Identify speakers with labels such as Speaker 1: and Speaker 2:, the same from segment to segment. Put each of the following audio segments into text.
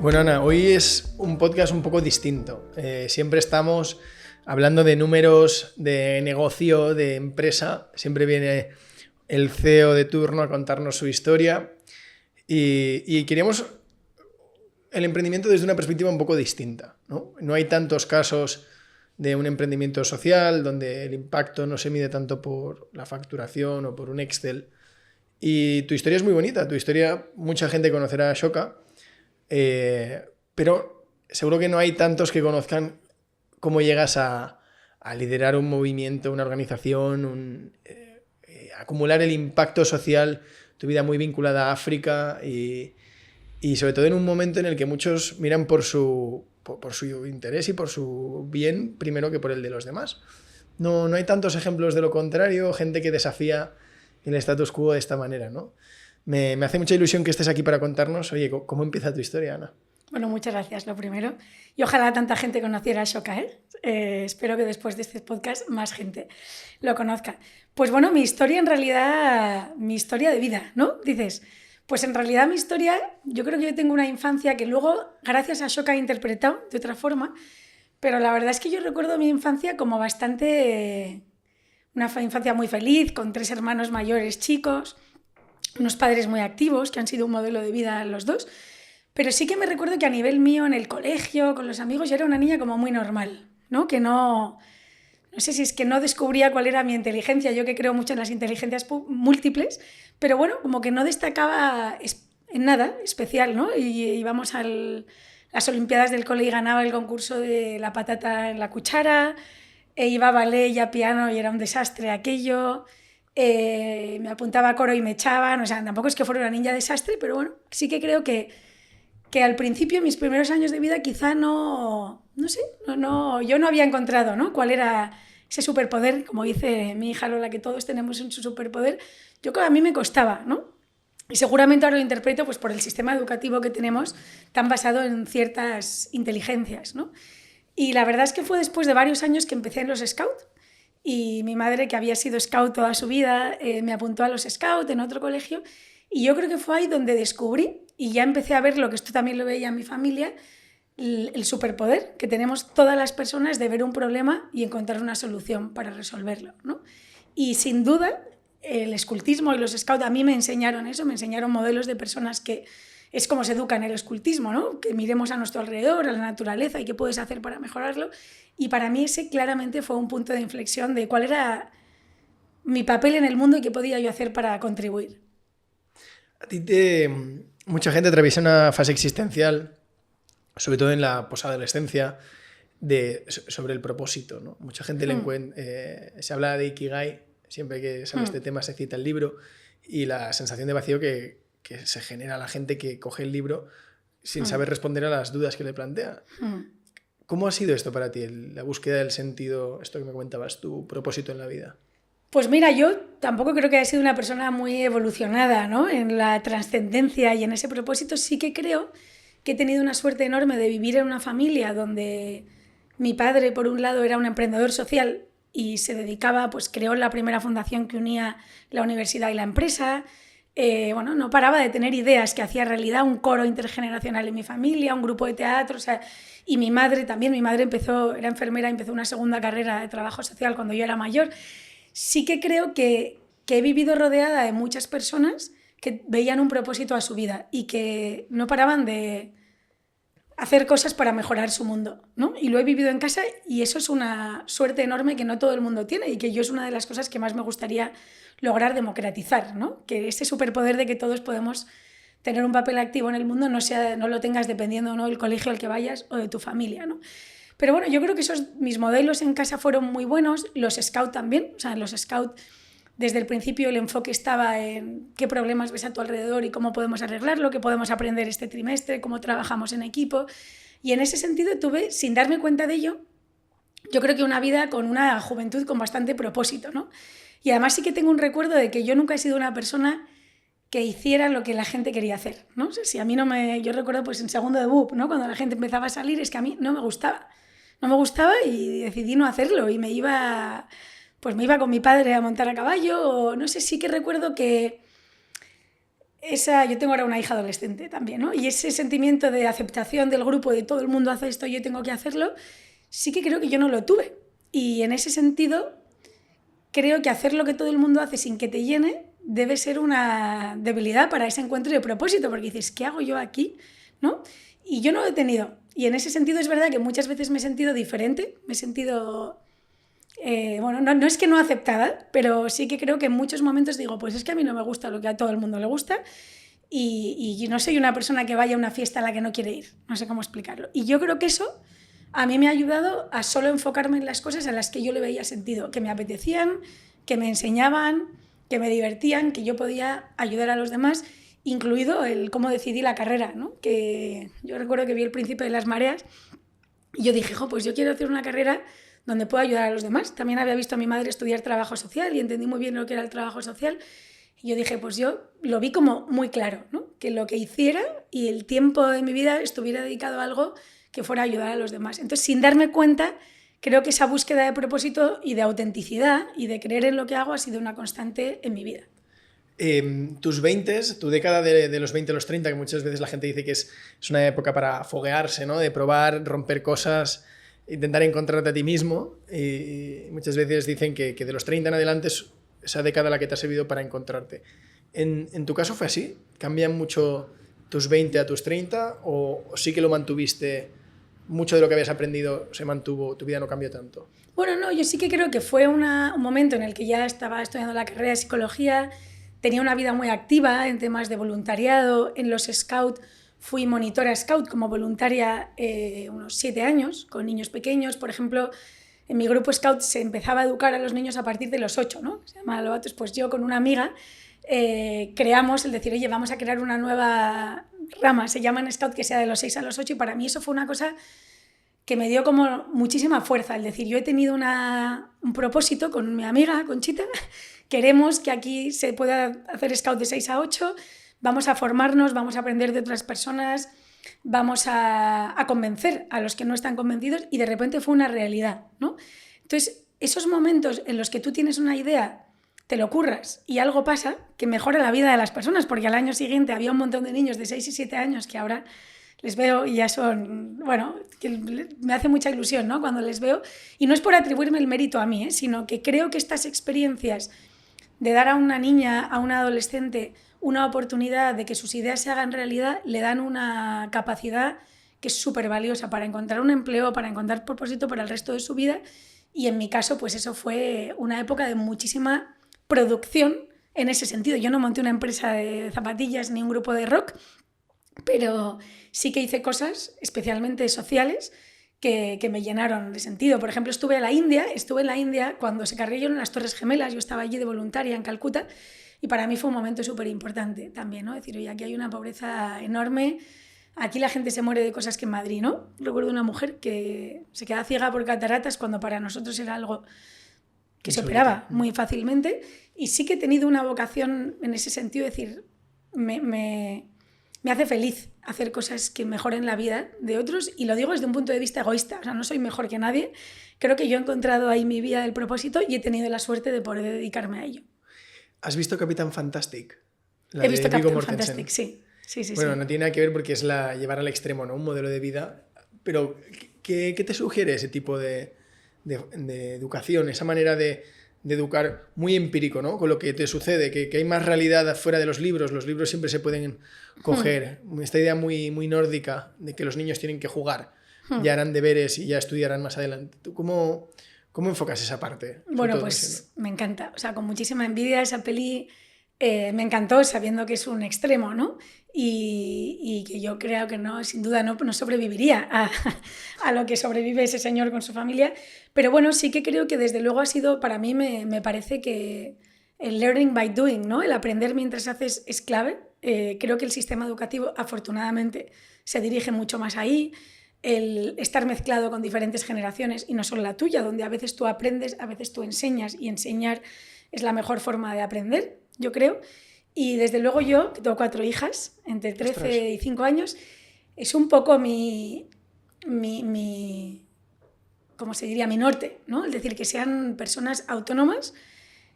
Speaker 1: Bueno, Ana, hoy es un podcast un poco distinto. Siempre estamos hablando de números, de negocio, de empresa. Siempre viene el CEO de turno a contarnos su historia. Y queríamos el emprendimiento desde una perspectiva un poco distinta, ¿no? No hay tantos casos de un emprendimiento social donde el impacto no se mide tanto por la facturación o por un Excel. Y tu historia es muy bonita. Tu historia, mucha gente conocerá a Shoka. Pero seguro que no hay tantos que conozcan cómo llegas a liderar un movimiento, una organización, acumular el impacto social, tu vida muy vinculada a África y sobre todo en un momento en el que muchos miran por su interés y por su bien primero que por el de los demás. No hay tantos ejemplos de lo contrario, gente que desafía el status quo de esta manera, ¿no? Me hace mucha ilusión que estés aquí para contarnos, oye, ¿cómo empieza tu historia, Ana?
Speaker 2: Bueno, muchas gracias, lo primero. Y ojalá tanta gente conociera a Shoka, ¿eh? Espero que después de este podcast más gente lo conozca. Pues bueno, mi historia en realidad, mi historia de vida, ¿no? Dices, pues en realidad mi historia, yo creo que yo tengo una infancia que luego, gracias a Shoka, he interpretado de otra forma, pero la verdad es que yo recuerdo mi infancia como bastante... una infancia muy feliz, con 3 hermanos mayores chicos, unos padres muy activos, que han sido un modelo de vida los dos, pero sí que me recuerdo que a nivel mío, en el colegio, con los amigos, yo era una niña como muy normal, ¿no? Que no sé si es que no descubría cuál era mi inteligencia, yo que creo mucho en las inteligencias múltiples, pero bueno, como que no destacaba en nada especial, ¿no? Y íbamos a las Olimpiadas del cole y ganaba el concurso de la patata en la cuchara, iba a ballet y a piano y era un desastre aquello... me apuntaba a coro y me echaban, o sea, tampoco es que fuera una niña desastre, pero bueno, sí que creo que al principio, mis primeros años de vida, quizá no sé, yo no había encontrado, ¿no?, cuál era ese superpoder, como dice mi hija Lola, que todos tenemos en su superpoder. Yo creo que a mí me costaba, ¿no? Y seguramente ahora lo interpreto pues, por el sistema educativo que tenemos, tan basado en ciertas inteligencias, ¿no? Y la verdad es que fue después de varios años que empecé en los Scouts. Y mi madre, que había sido scout toda su vida, me apuntó a los Scouts en otro colegio. Y yo creo que fue ahí donde descubrí, y ya empecé a ver lo que esto también lo veía en mi familia, el superpoder que tenemos todas las personas de ver un problema y encontrar una solución para resolverlo, ¿no? Y sin duda, el escultismo y los Scouts a mí me enseñaron eso, me enseñaron modelos de personas que es como se educa en el escultismo, ¿no? Que miremos a nuestro alrededor, a la naturaleza y qué puedes hacer para mejorarlo. Y para mí ese claramente fue un punto de inflexión de cuál era mi papel en el mundo y qué podía yo hacer para contribuir.
Speaker 1: A ti mucha gente atraviesa una fase existencial, sobre todo en la posadolescencia, sobre el propósito, ¿no? Mucha gente se habla de Ikigai, siempre que se habla de este tema se cita el libro, y la sensación de vacío que se genera a la gente que coge el libro sin saber responder a las dudas que le plantea. ¿Cómo ha sido esto para ti, la búsqueda del sentido, esto que me comentabas, tu propósito en la vida?
Speaker 2: Pues mira, yo tampoco creo que haya sido una persona muy evolucionada, ¿no?, en la trascendencia y en ese propósito. Sí que creo que he tenido una suerte enorme de vivir en una familia donde mi padre, por un lado, era un emprendedor social y se dedicaba, pues creó la primera fundación que unía la universidad y la empresa. Bueno, no paraba de tener ideas que hacía realidad, un coro intergeneracional en mi familia, un grupo de teatro, o sea, y mi madre también, era enfermera, empezó una segunda carrera de trabajo social cuando yo era mayor. Sí que creo que he vivido rodeada de muchas personas que veían un propósito a su vida y que no paraban de hacer cosas para mejorar su mundo, ¿no? Y lo he vivido en casa y eso es una suerte enorme que no todo el mundo tiene y que yo es una de las cosas que más me gustaría lograr democratizar, ¿no? Que ese superpoder de que todos podemos tener un papel activo en el mundo no lo tengas dependiendo, ¿no?, del colegio al que vayas o de tu familia, ¿no? Pero bueno, yo creo que mis modelos en casa fueron muy buenos, los Scouts también, o sea, en los Scouts desde el principio el enfoque estaba en qué problemas ves a tu alrededor y cómo podemos arreglarlo, qué podemos aprender este trimestre, cómo trabajamos en equipo. Y en ese sentido tuve, sin darme cuenta de ello, yo creo que una vida con una juventud con bastante propósito, ¿no? Y además sí que tengo un recuerdo de que yo nunca he sido una persona que hiciera lo que la gente quería hacer, ¿no? O sea, si a mí yo recuerdo pues en segundo de BUP, ¿no?, cuando la gente empezaba a salir, es que a mí no me gustaba y decidí no hacerlo y me iba con mi padre a montar a caballo, o no sé, sí que recuerdo que yo tengo ahora una hija adolescente también, ¿no? Y ese sentimiento de aceptación del grupo, de todo el mundo hace esto, yo tengo que hacerlo, sí que creo que yo no lo tuve. Y en ese sentido, creo que hacer lo que todo el mundo hace sin que te llene debe ser una debilidad para ese encuentro de propósito, porque dices, ¿qué hago yo aquí? ¿No? Y yo no lo he tenido. Y en ese sentido es verdad que muchas veces me he sentido diferente, me he sentido... bueno, no es que no aceptada, pero sí que creo que en muchos momentos digo, pues es que a mí no me gusta lo que a todo el mundo le gusta y no soy una persona que vaya a una fiesta a la que no quiere ir, no sé cómo explicarlo. Y yo creo que eso a mí me ha ayudado a solo enfocarme en las cosas a las que yo le veía sentido, que me apetecían, que me enseñaban, que me divertían, que yo podía ayudar a los demás, incluido el cómo decidí la carrera, ¿no? Que yo recuerdo que vi El Príncipe de las Mareas y yo dije, pues yo quiero hacer una carrera donde puedo ayudar a los demás. También había visto a mi madre estudiar trabajo social y entendí muy bien lo que era el trabajo social. Y yo dije, pues yo lo vi como muy claro, ¿no? Que lo que hiciera y el tiempo de mi vida estuviera dedicado a algo que fuera a ayudar a los demás. Entonces, sin darme cuenta, creo que esa búsqueda de propósito y de autenticidad y de creer en lo que hago ha sido una constante en mi vida.
Speaker 1: Tus 20, tu década de los 20 a los 30, que muchas veces la gente dice que es una época para foguearse, ¿no? De probar, romper cosas, intentar encontrarte a ti mismo. Y muchas veces dicen que de los 30 en adelante es esa década la que te ha servido para encontrarte. ¿En tu caso fue así? ¿Cambian mucho tus 20 a tus 30? ¿O sí que lo mantuviste? ¿Mucho de lo que habías aprendido se mantuvo? ¿Tu vida no cambió tanto?
Speaker 2: Bueno, no, yo sí que creo que fue un momento en el que ya estaba estudiando la carrera de psicología, tenía una vida muy activa en temas de voluntariado. En los Scout fui monitora Scout como voluntaria unos 7 años con niños pequeños. Por ejemplo, en mi grupo Scout se empezaba a educar a los niños a partir de los 8, ¿no? Se llama Lobatos. Pues yo con una amiga creamos el decir, oye, vamos a crear una nueva rama, se llama en Scout, que sea de los 6 a los 8, y para mí eso fue una cosa que me dio como muchísima fuerza, el decir, yo he tenido un propósito con mi amiga Conchita, queremos que aquí se pueda hacer Scout de 6 a 8, vamos a formarnos, vamos a aprender de otras personas, vamos a convencer a los que no están convencidos, y de repente fue una realidad, ¿no? Entonces, esos momentos en los que tú tienes una idea, te lo curras y algo pasa que mejora la vida de las personas, porque al año siguiente había un montón de niños de 6 y 7 años que ahora les veo y ya son, bueno, que me hace mucha ilusión, ¿no? Cuando les veo, y no es por atribuirme el mérito a mí, sino que creo que estas experiencias de dar a una niña, a una adolescente, una oportunidad de que sus ideas se hagan realidad, le dan una capacidad que es súper valiosa para encontrar un empleo, para encontrar propósito para el resto de su vida. Y en mi caso, pues eso fue una época de muchísima producción en ese sentido. Yo no monté una empresa de zapatillas ni un grupo de rock, pero sí que hice cosas, especialmente sociales, que me llenaron de sentido. Por ejemplo, estuve en la India cuando se cayeron las Torres Gemelas. Yo estaba allí de voluntaria en Calcuta y para mí fue un momento súper importante también, ¿no? Decir, oye, aquí hay una pobreza enorme, aquí la gente se muere de cosas que en Madrid, ¿no? Recuerdo una mujer que se queda ciega por cataratas cuando para nosotros era algo que se operaba muy fácilmente, y sí que he tenido una vocación en ese sentido, es decir, me hace feliz hacer cosas que mejoren la vida de otros, y lo digo desde un punto de vista egoísta, o sea, no soy mejor que nadie, creo que yo he encontrado ahí mi vía del propósito y he tenido la suerte de poder dedicarme a ello.
Speaker 1: ¿Has visto Capitán Fantastic?
Speaker 2: He visto Capitán Fantastic, sí.
Speaker 1: Bueno, sí. No tiene nada que ver porque es llevar al extremo, ¿no? Un modelo de vida, pero ¿qué te sugiere ese tipo de educación, esa manera de educar muy empírico, ¿no? Con lo que te sucede, que hay más realidad fuera de los libros siempre se pueden coger. Esta idea muy, muy nórdica de que los niños tienen que jugar, ya harán deberes y ya estudiarán más adelante. ¿Tú cómo enfocas esa parte?
Speaker 2: Bueno, pues me encanta, o sea, con muchísima envidia esa peli. Me encantó sabiendo que es un extremo, ¿no? Y que yo creo que no, sin duda no sobreviviría a lo que sobrevive ese señor con su familia, pero bueno, sí que creo que desde luego ha sido, para mí me parece que el learning by doing, ¿no? El aprender mientras haces es clave. Creo que el sistema educativo afortunadamente se dirige mucho más ahí, el estar mezclado con diferentes generaciones y no solo la tuya, donde a veces tú aprendes, a veces tú enseñas, y enseñar es la mejor forma de aprender, yo creo. Y desde luego yo, que tengo 4 hijas, entre 13 y 5 años, es un poco mi ¿cómo se diría? Mi norte, ¿no? Es decir, que sean personas autónomas,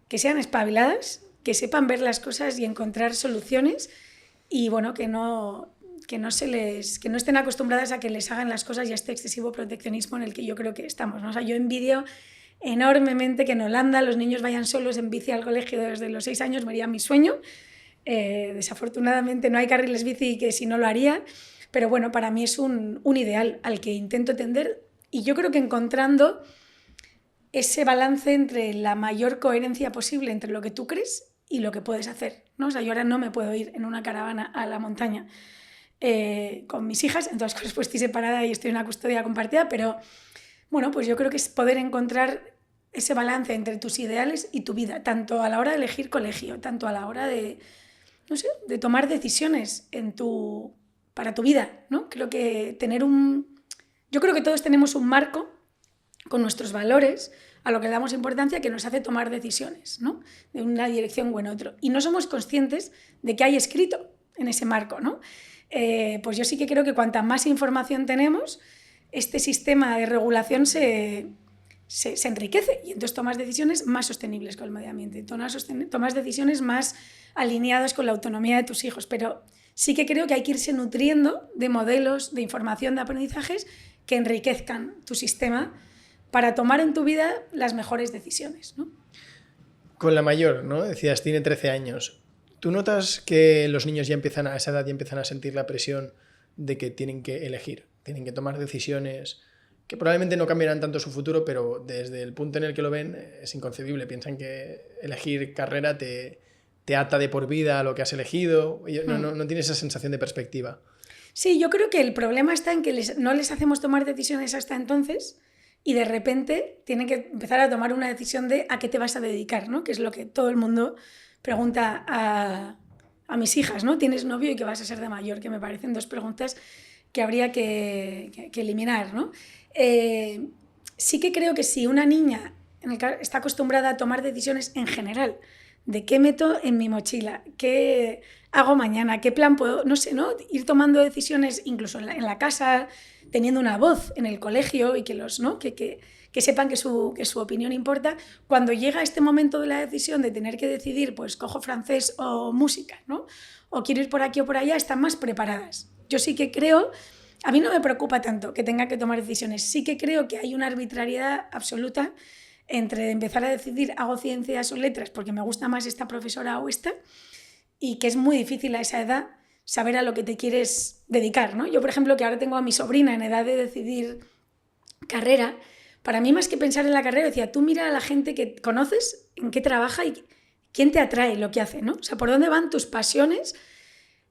Speaker 2: que sean espabiladas, que sepan ver las cosas y encontrar soluciones, y bueno, que no estén acostumbradas a que les hagan las cosas y a este excesivo proteccionismo en el que yo creo que estamos, ¿no? O sea, yo envidio enormemente que en Holanda los niños vayan solos en bici al colegio desde los 6 años, me haría mi sueño. Desafortunadamente no hay carriles bici y que si no lo haría, pero bueno, para mí es un ideal al que intento tender y yo creo que encontrando ese balance entre la mayor coherencia posible entre lo que tú crees y lo que puedes hacer, ¿no? O sea, yo ahora no me puedo ir en una caravana a la montaña con mis hijas, en todas cosas pues estoy separada y estoy en una custodia compartida, pero bueno, pues yo creo que es poder encontrar ese balance entre tus ideales y tu vida, tanto a la hora de elegir colegio, tanto a la hora de, no sé, de tomar decisiones para tu vida, ¿no? Creo que yo creo que todos tenemos un marco con nuestros valores, a lo que le damos importancia, que nos hace tomar decisiones, ¿no? De una dirección o en otra. Y no somos conscientes de qué hay escrito en ese marco, ¿no? Pues yo sí que creo que cuanta más información tenemos, este sistema de regulación se enriquece y entonces tomas decisiones más sostenibles con el medio ambiente, tomas decisiones más alineadas con la autonomía de tus hijos, pero sí que creo que hay que irse nutriendo de modelos de información, de aprendizajes que enriquezcan tu sistema para tomar en tu vida las mejores decisiones, ¿no?
Speaker 1: Con la mayor, ¿no? Decías, tiene 13 años. ¿Tú notas que los niños a esa edad ya empiezan a sentir la presión de que tienen que elegir, tienen que tomar decisiones que probablemente no cambiarán tanto su futuro, pero desde el punto en el que lo ven es inconcebible? Piensan que elegir carrera te ata de por vida a lo que has elegido. No tienes esa sensación de perspectiva.
Speaker 2: Sí, yo creo que el problema está en que no les hacemos tomar decisiones hasta entonces y de repente tienen que empezar a tomar una decisión de a qué te vas a dedicar, ¿no? Que es lo que todo el mundo pregunta a mis hijas, ¿no? ¿Tienes novio y qué vas a ser de mayor? Que me parecen dos preguntas que habría que eliminar, ¿no? Sí que creo que si una niña está acostumbrada a tomar decisiones en general, de qué meto en mi mochila, qué hago mañana, qué plan puedo, no sé, ¿no? Ir tomando decisiones incluso en la casa, teniendo una voz en el colegio y ¿no? que sepan que su opinión importa. Cuando llega este momento de la decisión de tener que decidir, pues cojo francés o música, ¿no? O quiero ir por aquí o por allá, están más preparadas. Yo sí que creo, a mí no me preocupa tanto que tenga que tomar decisiones, sí que creo que hay una arbitrariedad absoluta entre empezar a decidir hago ciencias o letras porque me gusta más esta profesora o esta, y que es muy difícil a esa edad saber a lo que te quieres dedicar, ¿no? Yo, por ejemplo, que ahora tengo a mi sobrina en edad de decidir carrera, para mí más que pensar en la carrera, decía, tú mira a la gente que conoces, en qué trabaja y quién te atrae lo que hace, ¿no? O sea, por dónde van tus pasiones,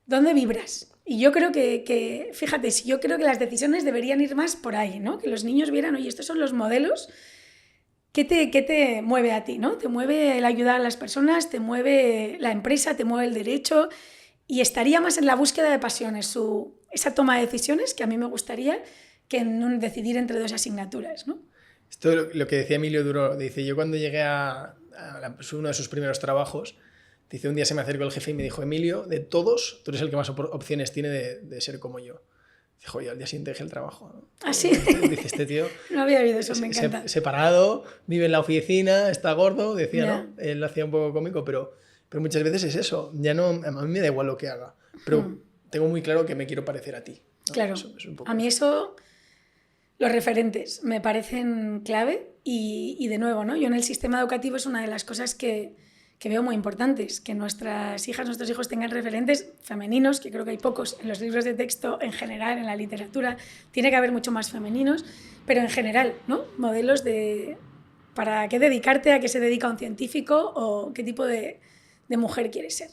Speaker 2: dónde vibras. Y yo creo fíjate, yo creo que las decisiones deberían ir más por ahí, ¿no? Que los niños vieran, oye, estos son los modelos. ¿Qué te mueve a ti, ¿no? Te mueve el ayudar a las personas, te mueve la empresa, te mueve el derecho, y estaría más en la búsqueda de pasiones, esa toma de decisiones que a mí me gustaría que en decidir entre dos asignaturas, ¿no?
Speaker 1: Esto lo que decía Emilio Duro, dice, yo cuando llegué a uno de sus primeros trabajos, dice, un día se me acercó el jefe y me dijo, Emilio, de todos, tú eres el que más opciones tiene de ser como yo. Dice, joder, al día siguiente dejé el trabajo, ¿no?
Speaker 2: ¿Ah, sí?
Speaker 1: Dice, este tío...
Speaker 2: No había oído eso, me encanta.
Speaker 1: Separado, vive en la oficina, está gordo, decía, ¿no? Él lo hacía un poco cómico, pero muchas veces es eso. Ya no, a mí me da igual lo que haga, pero tengo muy claro que me quiero parecer a ti, ¿no?
Speaker 2: Claro,
Speaker 1: eso un poco...
Speaker 2: a mí eso, los referentes me parecen clave y de nuevo, ¿no? Yo en el sistema educativo es una de las cosas que veo muy importantes, que nuestras hijas, nuestros hijos tengan referentes femeninos, que creo que hay pocos en los libros de texto en general, en la literatura, tiene que haber mucho más femeninos, pero en general, ¿no? Modelos para qué dedicarte, a qué se dedica un científico o qué tipo de mujer quieres ser.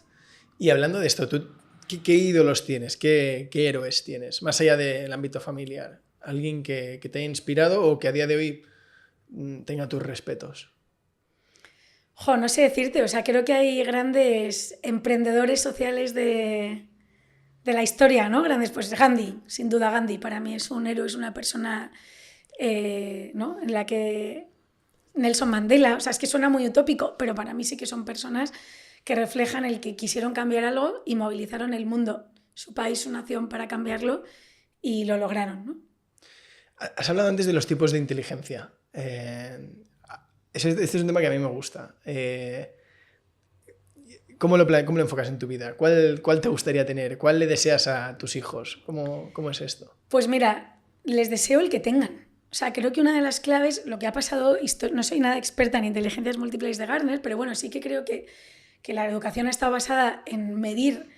Speaker 1: Y hablando de esto, ¿tú qué ídolos tienes? ¿Qué héroes tienes? Más allá del ámbito familiar. ¿Alguien que te haya inspirado o que a día de hoy tenga tus respetos?
Speaker 2: No sé decirte, o sea, creo que hay grandes emprendedores sociales de la historia, ¿no? Grandes, pues Gandhi, sin duda Gandhi, para mí es un héroe, es una persona, ¿no? En la que Nelson Mandela, o sea, es que suena muy utópico, pero para mí sí que son personas que reflejan el que quisieron cambiar algo y movilizaron el mundo, su país, su nación para cambiarlo y lo lograron, ¿no?
Speaker 1: Has hablado antes de los tipos de inteligencia. Este es un tema que a mí me gusta. ¿Cómo lo enfocas en tu vida? ¿Cuál te gustaría tener? ¿Cuál le deseas a tus hijos? ¿Cómo es esto?
Speaker 2: Pues mira, les deseo el que tengan. O sea, creo que una de las claves, lo que ha pasado, no soy nada experta en inteligencias múltiples de Gardner, pero bueno, sí que creo que la educación ha estado basada en medir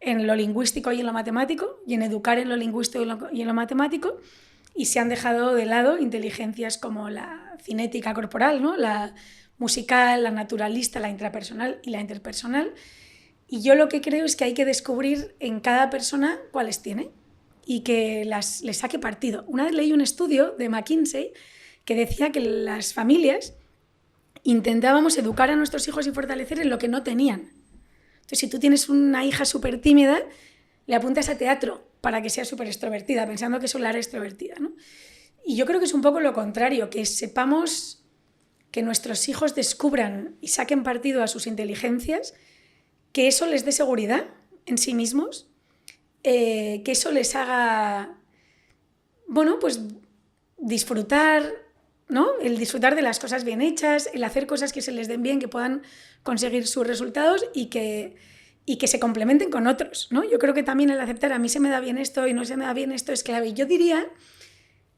Speaker 2: en lo lingüístico y en lo matemático, y en educar en lo lingüístico y en lo matemático, y se han dejado de lado inteligencias como la cinética corporal, ¿no? La musical, la naturalista, la intrapersonal y la interpersonal. Y yo lo que creo es que hay que descubrir en cada persona cuáles tiene y que les saque partido. Una vez leí un estudio de McKinsey que decía que las familias intentábamos educar a nuestros hijos y fortalecer en lo que no tenían. Entonces, si tú tienes una hija súper tímida, le apuntas a teatro para que sea súper extrovertida, pensando que eso la hará extrovertida, ¿no? Y yo creo que es un poco lo contrario, que sepamos que nuestros hijos descubran y saquen partido a sus inteligencias, que eso les dé seguridad en sí mismos, que eso les haga, bueno, pues disfrutar, ¿no? El disfrutar de las cosas bien hechas, el hacer cosas que se les den bien, que puedan conseguir sus resultados y que se complementen con otros, ¿no? Yo creo que también el aceptar a mí se me da bien esto y no se me da bien esto es clave. Y yo diría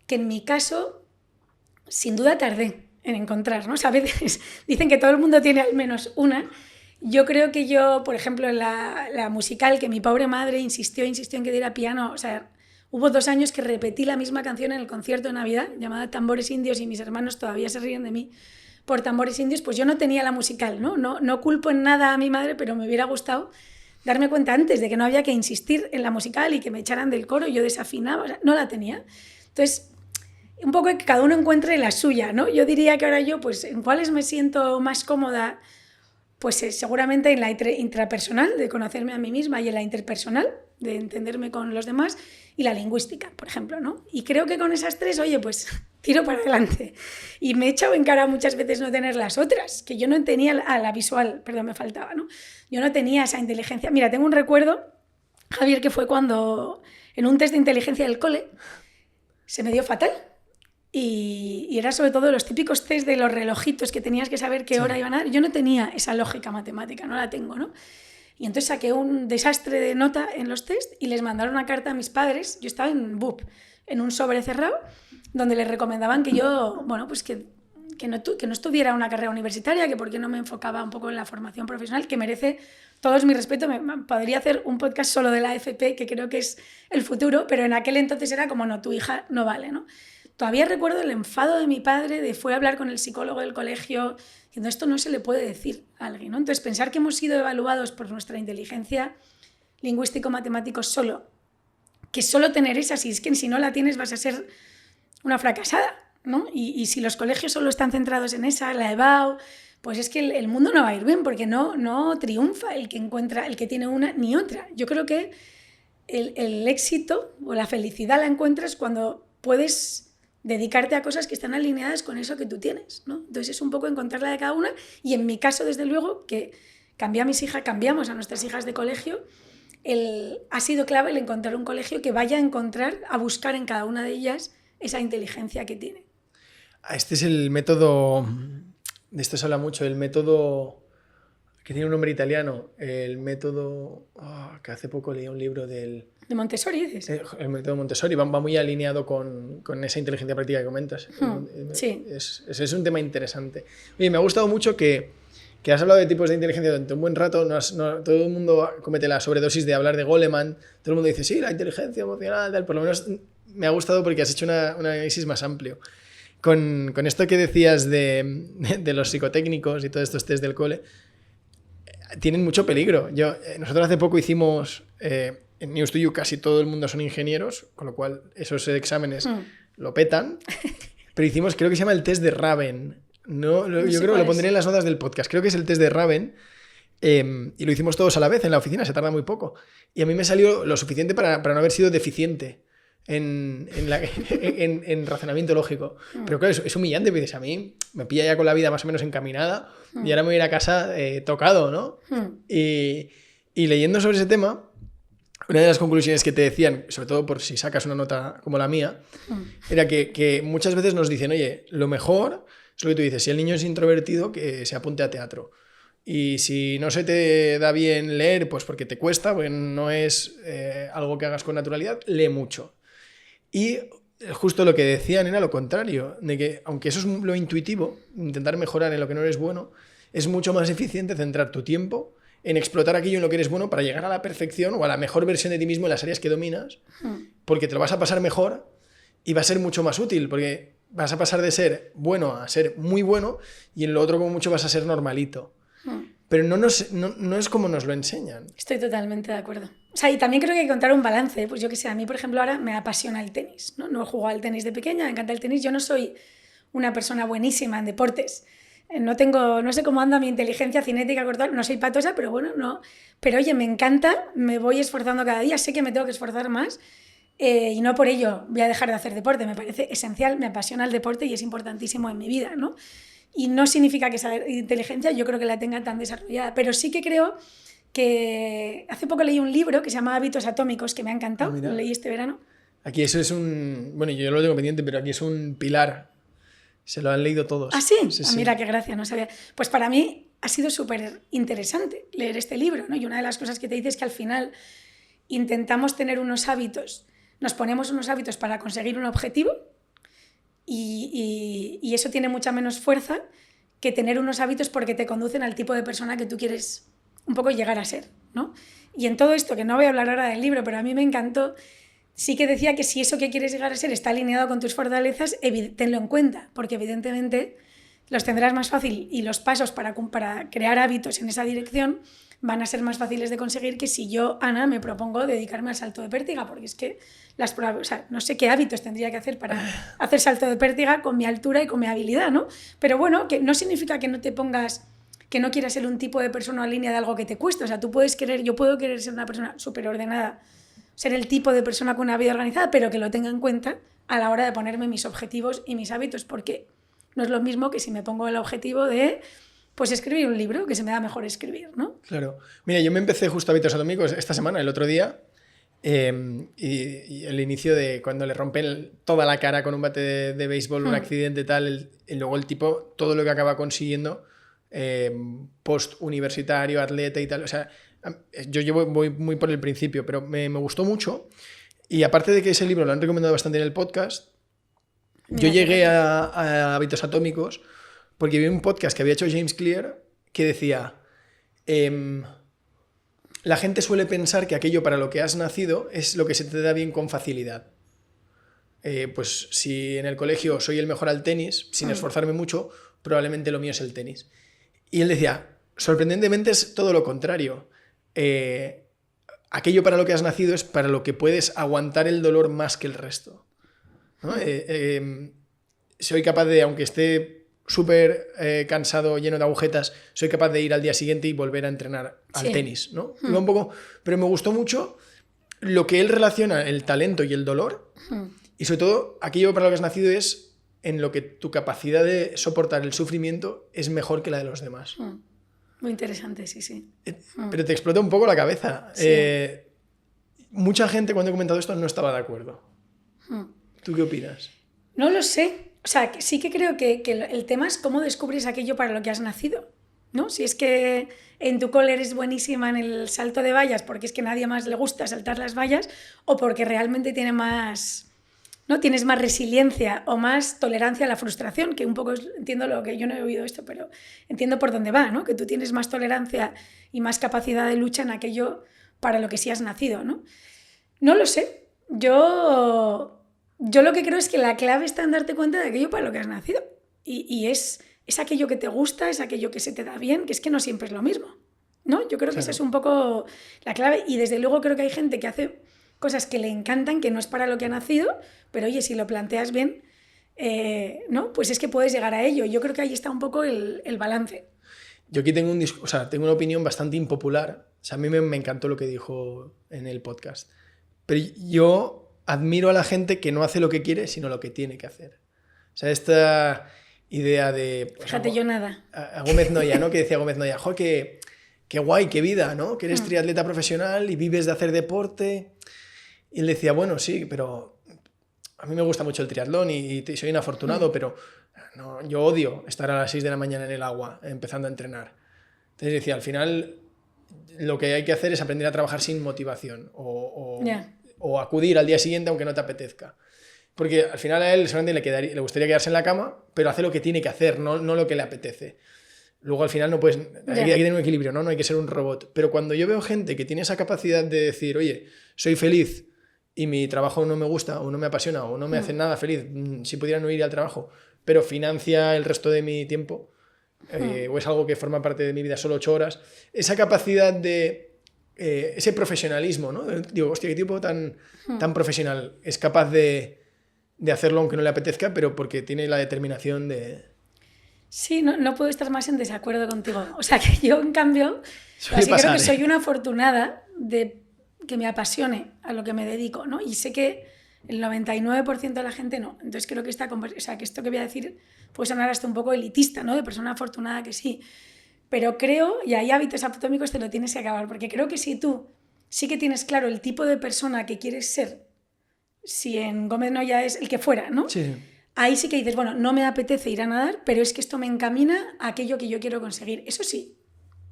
Speaker 2: que en mi caso, sin duda tardé en encontrar, ¿no? O sea, a veces dicen que todo el mundo tiene al menos una. Yo creo que yo, por ejemplo, en la musical, que mi pobre madre insistió en que diera piano, o sea, hubo 2 años que repetí la misma canción en el concierto de Navidad, llamada Tambores Indios, y mis hermanos todavía se ríen de mí por Tambores Indios, pues yo no tenía la musical, ¿no? No culpo en nada a mi madre, pero me hubiera gustado darme cuenta antes de que no había que insistir en la musical y que me echaran del coro y yo desafinaba, o sea, no la tenía. Entonces, un poco que cada uno encuentre la suya, ¿no? Yo diría que ahora yo, pues, ¿en cuáles me siento más cómoda? Pues seguramente en la intrapersonal, de conocerme a mí misma, y en la interpersonal, de entenderme con los demás, y la lingüística, por ejemplo, ¿no? Y creo que con esas 3, oye, pues tiro para adelante. Y me he echado en cara muchas veces no tener las otras, que yo no tenía la visual, perdón, me faltaba, ¿no? Yo no tenía esa inteligencia. Mira, tengo un recuerdo, Javier, que fue cuando en un test de inteligencia del cole se me dio fatal. Y era sobre todo los típicos test de los relojitos que tenías que saber qué hora iban a dar. Yo no tenía esa lógica matemática, no la tengo, ¿no? Y entonces saqué un desastre de nota en los test y les mandaron una carta a mis padres. Yo estaba en BUP, en un sobre cerrado, donde les recomendaban que yo, bueno, pues que no estudiara una carrera universitaria, que por qué no me enfocaba un poco en la formación profesional, que merece todos mi respeto. Podría hacer un podcast solo de la AFP, que creo que es el futuro, pero en aquel entonces era como, no, tu hija no vale, ¿no? Todavía recuerdo el enfado de mi padre fue a hablar con el psicólogo del colegio diciendo esto no se le puede decir a alguien, ¿no? Entonces pensar que hemos sido evaluados por nuestra inteligencia lingüístico-matemático solo, que solo tener esa, si es que si no la tienes vas a ser una fracasada, ¿no? Y si los colegios solo están centrados en esa, la EBAU, pues es que el mundo no va a ir bien porque no triunfa el que tiene una ni otra. Yo creo que el éxito o la felicidad la encuentras cuando puedes dedicarte a cosas que están alineadas con eso que tú tienes, ¿no? Entonces es un poco encontrar la de cada una y en mi caso, desde luego, que cambiamos a nuestras hijas de colegio, ha sido clave el encontrar un colegio que vaya a buscar en cada una de ellas esa inteligencia que tiene.
Speaker 1: Este es el método, de esto se habla mucho, el método que tiene un nombre italiano, el método, que hace poco leí un libro del...
Speaker 2: ¿De Montessori dices?
Speaker 1: El método Montessori va muy alineado con esa inteligencia práctica que comentas.
Speaker 2: Sí.
Speaker 1: Es un tema interesante. Oye, me ha gustado mucho que has hablado de tipos de inteligencia durante un buen rato. Todo el mundo comete la sobredosis de hablar de Goleman. Todo el mundo dice, sí, la inteligencia emocional, tal. Por lo menos me ha gustado porque has hecho un análisis más amplio. Con esto que decías de los psicotécnicos y todos estos test del cole, tienen mucho peligro. Nosotros hace poco hicimos... en News2You casi todo el mundo son ingenieros, con lo cual esos exámenes lo petan. Pero hicimos, creo que se llama el test de Raven. Yo creo que lo pondré en las notas del podcast. Creo que es el test de Raven. Y lo hicimos todos a la vez en la oficina, se tarda muy poco. Y a mí me salió lo suficiente para no haber sido deficiente en razonamiento lógico. Pero claro, es humillante, porque dices, a mí me pilla ya con la vida más o menos encaminada y ahora me voy a ir a casa tocado, ¿no? Y leyendo sobre ese tema, una de las conclusiones que te decían, sobre todo por si sacas una nota como la mía, era que muchas veces nos dicen, oye, lo mejor es lo que tú dices, si el niño es introvertido, que se apunte a teatro. Y si no se te da bien leer, pues porque te cuesta, porque no es algo que hagas con naturalidad, lee mucho. Y justo lo que decían era lo contrario, de que aunque eso es lo intuitivo, intentar mejorar en lo que no eres bueno, es mucho más eficiente centrar tu tiempo en explotar aquello en lo que eres bueno para llegar a la perfección o a la mejor versión de ti mismo en las áreas que dominas, porque te lo vas a pasar mejor y va a ser mucho más útil, porque vas a pasar de ser bueno a ser muy bueno y en lo otro como mucho vas a ser normalito. Pero no es como nos lo enseñan.
Speaker 2: Estoy totalmente de acuerdo. O sea, y también creo que hay que encontrar un balance. Pues yo que sé, a mí, por ejemplo, ahora me apasiona el tenis, ¿no? No he jugado al tenis de pequeña, me encanta el tenis. Yo no soy una persona buenísima en deportes. No sé cómo anda mi inteligencia cinética corporal, no soy patosa, pero bueno, no. Pero oye, me encanta, me voy esforzando cada día, sé que me tengo que esforzar más y no por ello voy a dejar de hacer deporte. Me parece esencial, me apasiona el deporte y es importantísimo en mi vida, ¿no? Y no significa que esa inteligencia yo creo que la tenga tan desarrollada, pero sí que creo que hace poco leí un libro que se llama Hábitos Atómicos, que me ha encantado, lo leí este verano.
Speaker 1: Aquí eso es bueno, yo lo tengo pendiente, pero aquí es un pilar. Se lo han leído todos.
Speaker 2: ¿Ah, sí?
Speaker 1: Sí,
Speaker 2: mira, qué gracia, no sabía. Pues para mí ha sido súper interesante leer este libro, ¿no? Y una de las cosas que te dice es que al final intentamos tener unos hábitos, nos ponemos unos hábitos para conseguir un objetivo y eso tiene mucha menos fuerza que tener unos hábitos porque te conducen al tipo de persona que tú quieres un poco llegar a ser, ¿no? Y en todo esto, que no voy a hablar ahora del libro, pero a mí me encantó, sí que decía que si eso que quieres llegar a ser está alineado con tus fortalezas, tenlo en cuenta, porque evidentemente los tendrás más fácil y los pasos para crear hábitos en esa dirección van a ser más fáciles de conseguir que si yo, Ana, me propongo dedicarme al salto de pértiga, porque es que no sé qué hábitos tendría que hacer para hacer salto de pértiga con mi altura y con mi habilidad, ¿no? Pero bueno, que no significa que no te pongas, que no quieras ser un tipo de persona en línea de algo que te cuesta. O sea, yo puedo querer ser una persona súper ordenada, ser el tipo de persona con una vida organizada, pero que lo tenga en cuenta a la hora de ponerme mis objetivos y mis hábitos, porque no es lo mismo que si me pongo el objetivo de pues escribir un libro, que se me da mejor escribir, ¿no?
Speaker 1: Claro. Mira, yo me empecé justo Hábitos Atómicos esta semana, el otro día, y el inicio de cuando le rompen toda la cara con un bate de béisbol, un accidente tal, y luego el tipo, todo lo que acaba consiguiendo, post-universitario, atleta y tal, o sea, yo voy muy por el principio, pero me gustó mucho, y aparte de que ese libro lo han recomendado bastante en el podcast, yo llegué a Hábitos Atómicos porque vi un podcast que había hecho James Clear que decía, la gente suele pensar que aquello para lo que has nacido es lo que se te da bien con facilidad. Pues si en el colegio soy el mejor al tenis, sin esforzarme mucho, probablemente lo mío es el tenis. Y él decía, sorprendentemente es todo lo contrario. Aquello para lo que has nacido es para lo que puedes aguantar el dolor más que el resto, ¿no? Soy capaz de, aunque esté súper cansado, lleno de agujetas, soy capaz de ir al día siguiente y volver a entrenar al tenis, ¿no? Iba un poco, pero me gustó mucho lo que él relaciona el talento y el dolor, y sobre todo aquello para lo que has nacido es en lo que tu capacidad de soportar el sufrimiento es mejor que la de los demás.
Speaker 2: Muy interesante, sí.
Speaker 1: Pero te explota un poco la cabeza.
Speaker 2: Sí.
Speaker 1: Mucha gente cuando he comentado esto no estaba de acuerdo. ¿Tú qué opinas?
Speaker 2: No lo sé. O sea, sí que creo que el tema es cómo descubres aquello para lo que has nacido, ¿no? Si es que en tu cole eres buenísima en el salto de vallas porque es que a nadie más le gusta saltar las vallas o porque realmente tienes más resiliencia o más tolerancia a la frustración, que un poco entiendo lo que yo no he oído esto, pero entiendo por dónde va, ¿no? Que tú tienes más tolerancia y más capacidad de lucha en aquello para lo que sí has nacido, ¿no? No lo sé. Yo lo que creo es que la clave está en darte cuenta de aquello para lo que has nacido. Y es aquello que te gusta, es aquello que se te da bien, que es que no siempre es lo mismo, ¿no? Yo creo que esa es un poco la clave. Y desde luego creo que hay gente que hace cosas que le encantan, que no es para lo que ha nacido, pero oye, si lo planteas bien, ¿no? Pues es que puedes llegar a ello. Yo creo que ahí está un poco el balance.
Speaker 1: Yo aquí tengo tengo una opinión bastante impopular. O sea, a mí me encantó lo que dijo en el podcast. Pero yo admiro a la gente que no hace lo que quiere, sino lo que tiene que hacer. O sea, esta idea de...
Speaker 2: Fíjate, yo nada.
Speaker 1: A Gómez Noya, ¿no? Que decía Gómez Noya, ¡jo, qué guay, qué vida, ¿no? Que eres triatleta profesional y vives de hacer deporte. Y él decía, bueno, sí, pero a mí me gusta mucho el triatlón y soy un afortunado, pero no, yo odio estar a las 6 de la mañana en el agua empezando a entrenar. Entonces decía, al final lo que hay que hacer es aprender a trabajar sin motivación o acudir al día siguiente aunque no te apetezca. Porque al final a él solamente le gustaría quedarse en la cama, pero hace lo que tiene que hacer, no lo que le apetece. Luego al final no puedes, hay que tener un equilibrio, ¿no? No hay que ser un robot. Pero cuando yo veo gente que tiene esa capacidad de decir, oye, soy feliz y mi trabajo no me gusta o no me apasiona o no me hace nada feliz, si pudiera no ir al trabajo, pero financia el resto de mi tiempo, o es algo que forma parte de mi vida solo 8 horas, esa capacidad de ese profesionalismo, ¿no? Digo, hostia, qué tipo tan profesional es capaz de hacerlo aunque no le apetezca, pero porque tiene la determinación de...
Speaker 2: Sí, no puedo estar más en desacuerdo contigo. O sea, que yo, en cambio,
Speaker 1: Suele pasar,
Speaker 2: creo que soy una afortunada de que me apasione a lo que me dedico, ¿no? Y sé que el 99% de la gente no. Entonces creo que que esto que voy a decir puede sonar hasta un poco elitista, ¿no? De persona afortunada que sí. Pero creo, y hay hábitos atómicos, te lo tienes que acabar, porque creo que si tú sí que tienes claro el tipo de persona que quieres ser, si en Gómez Noya es el que fuera, ¿no?
Speaker 1: Sí.
Speaker 2: Ahí sí que dices, bueno, no me apetece ir a nadar, pero es que esto me encamina a aquello que yo quiero conseguir. Eso sí,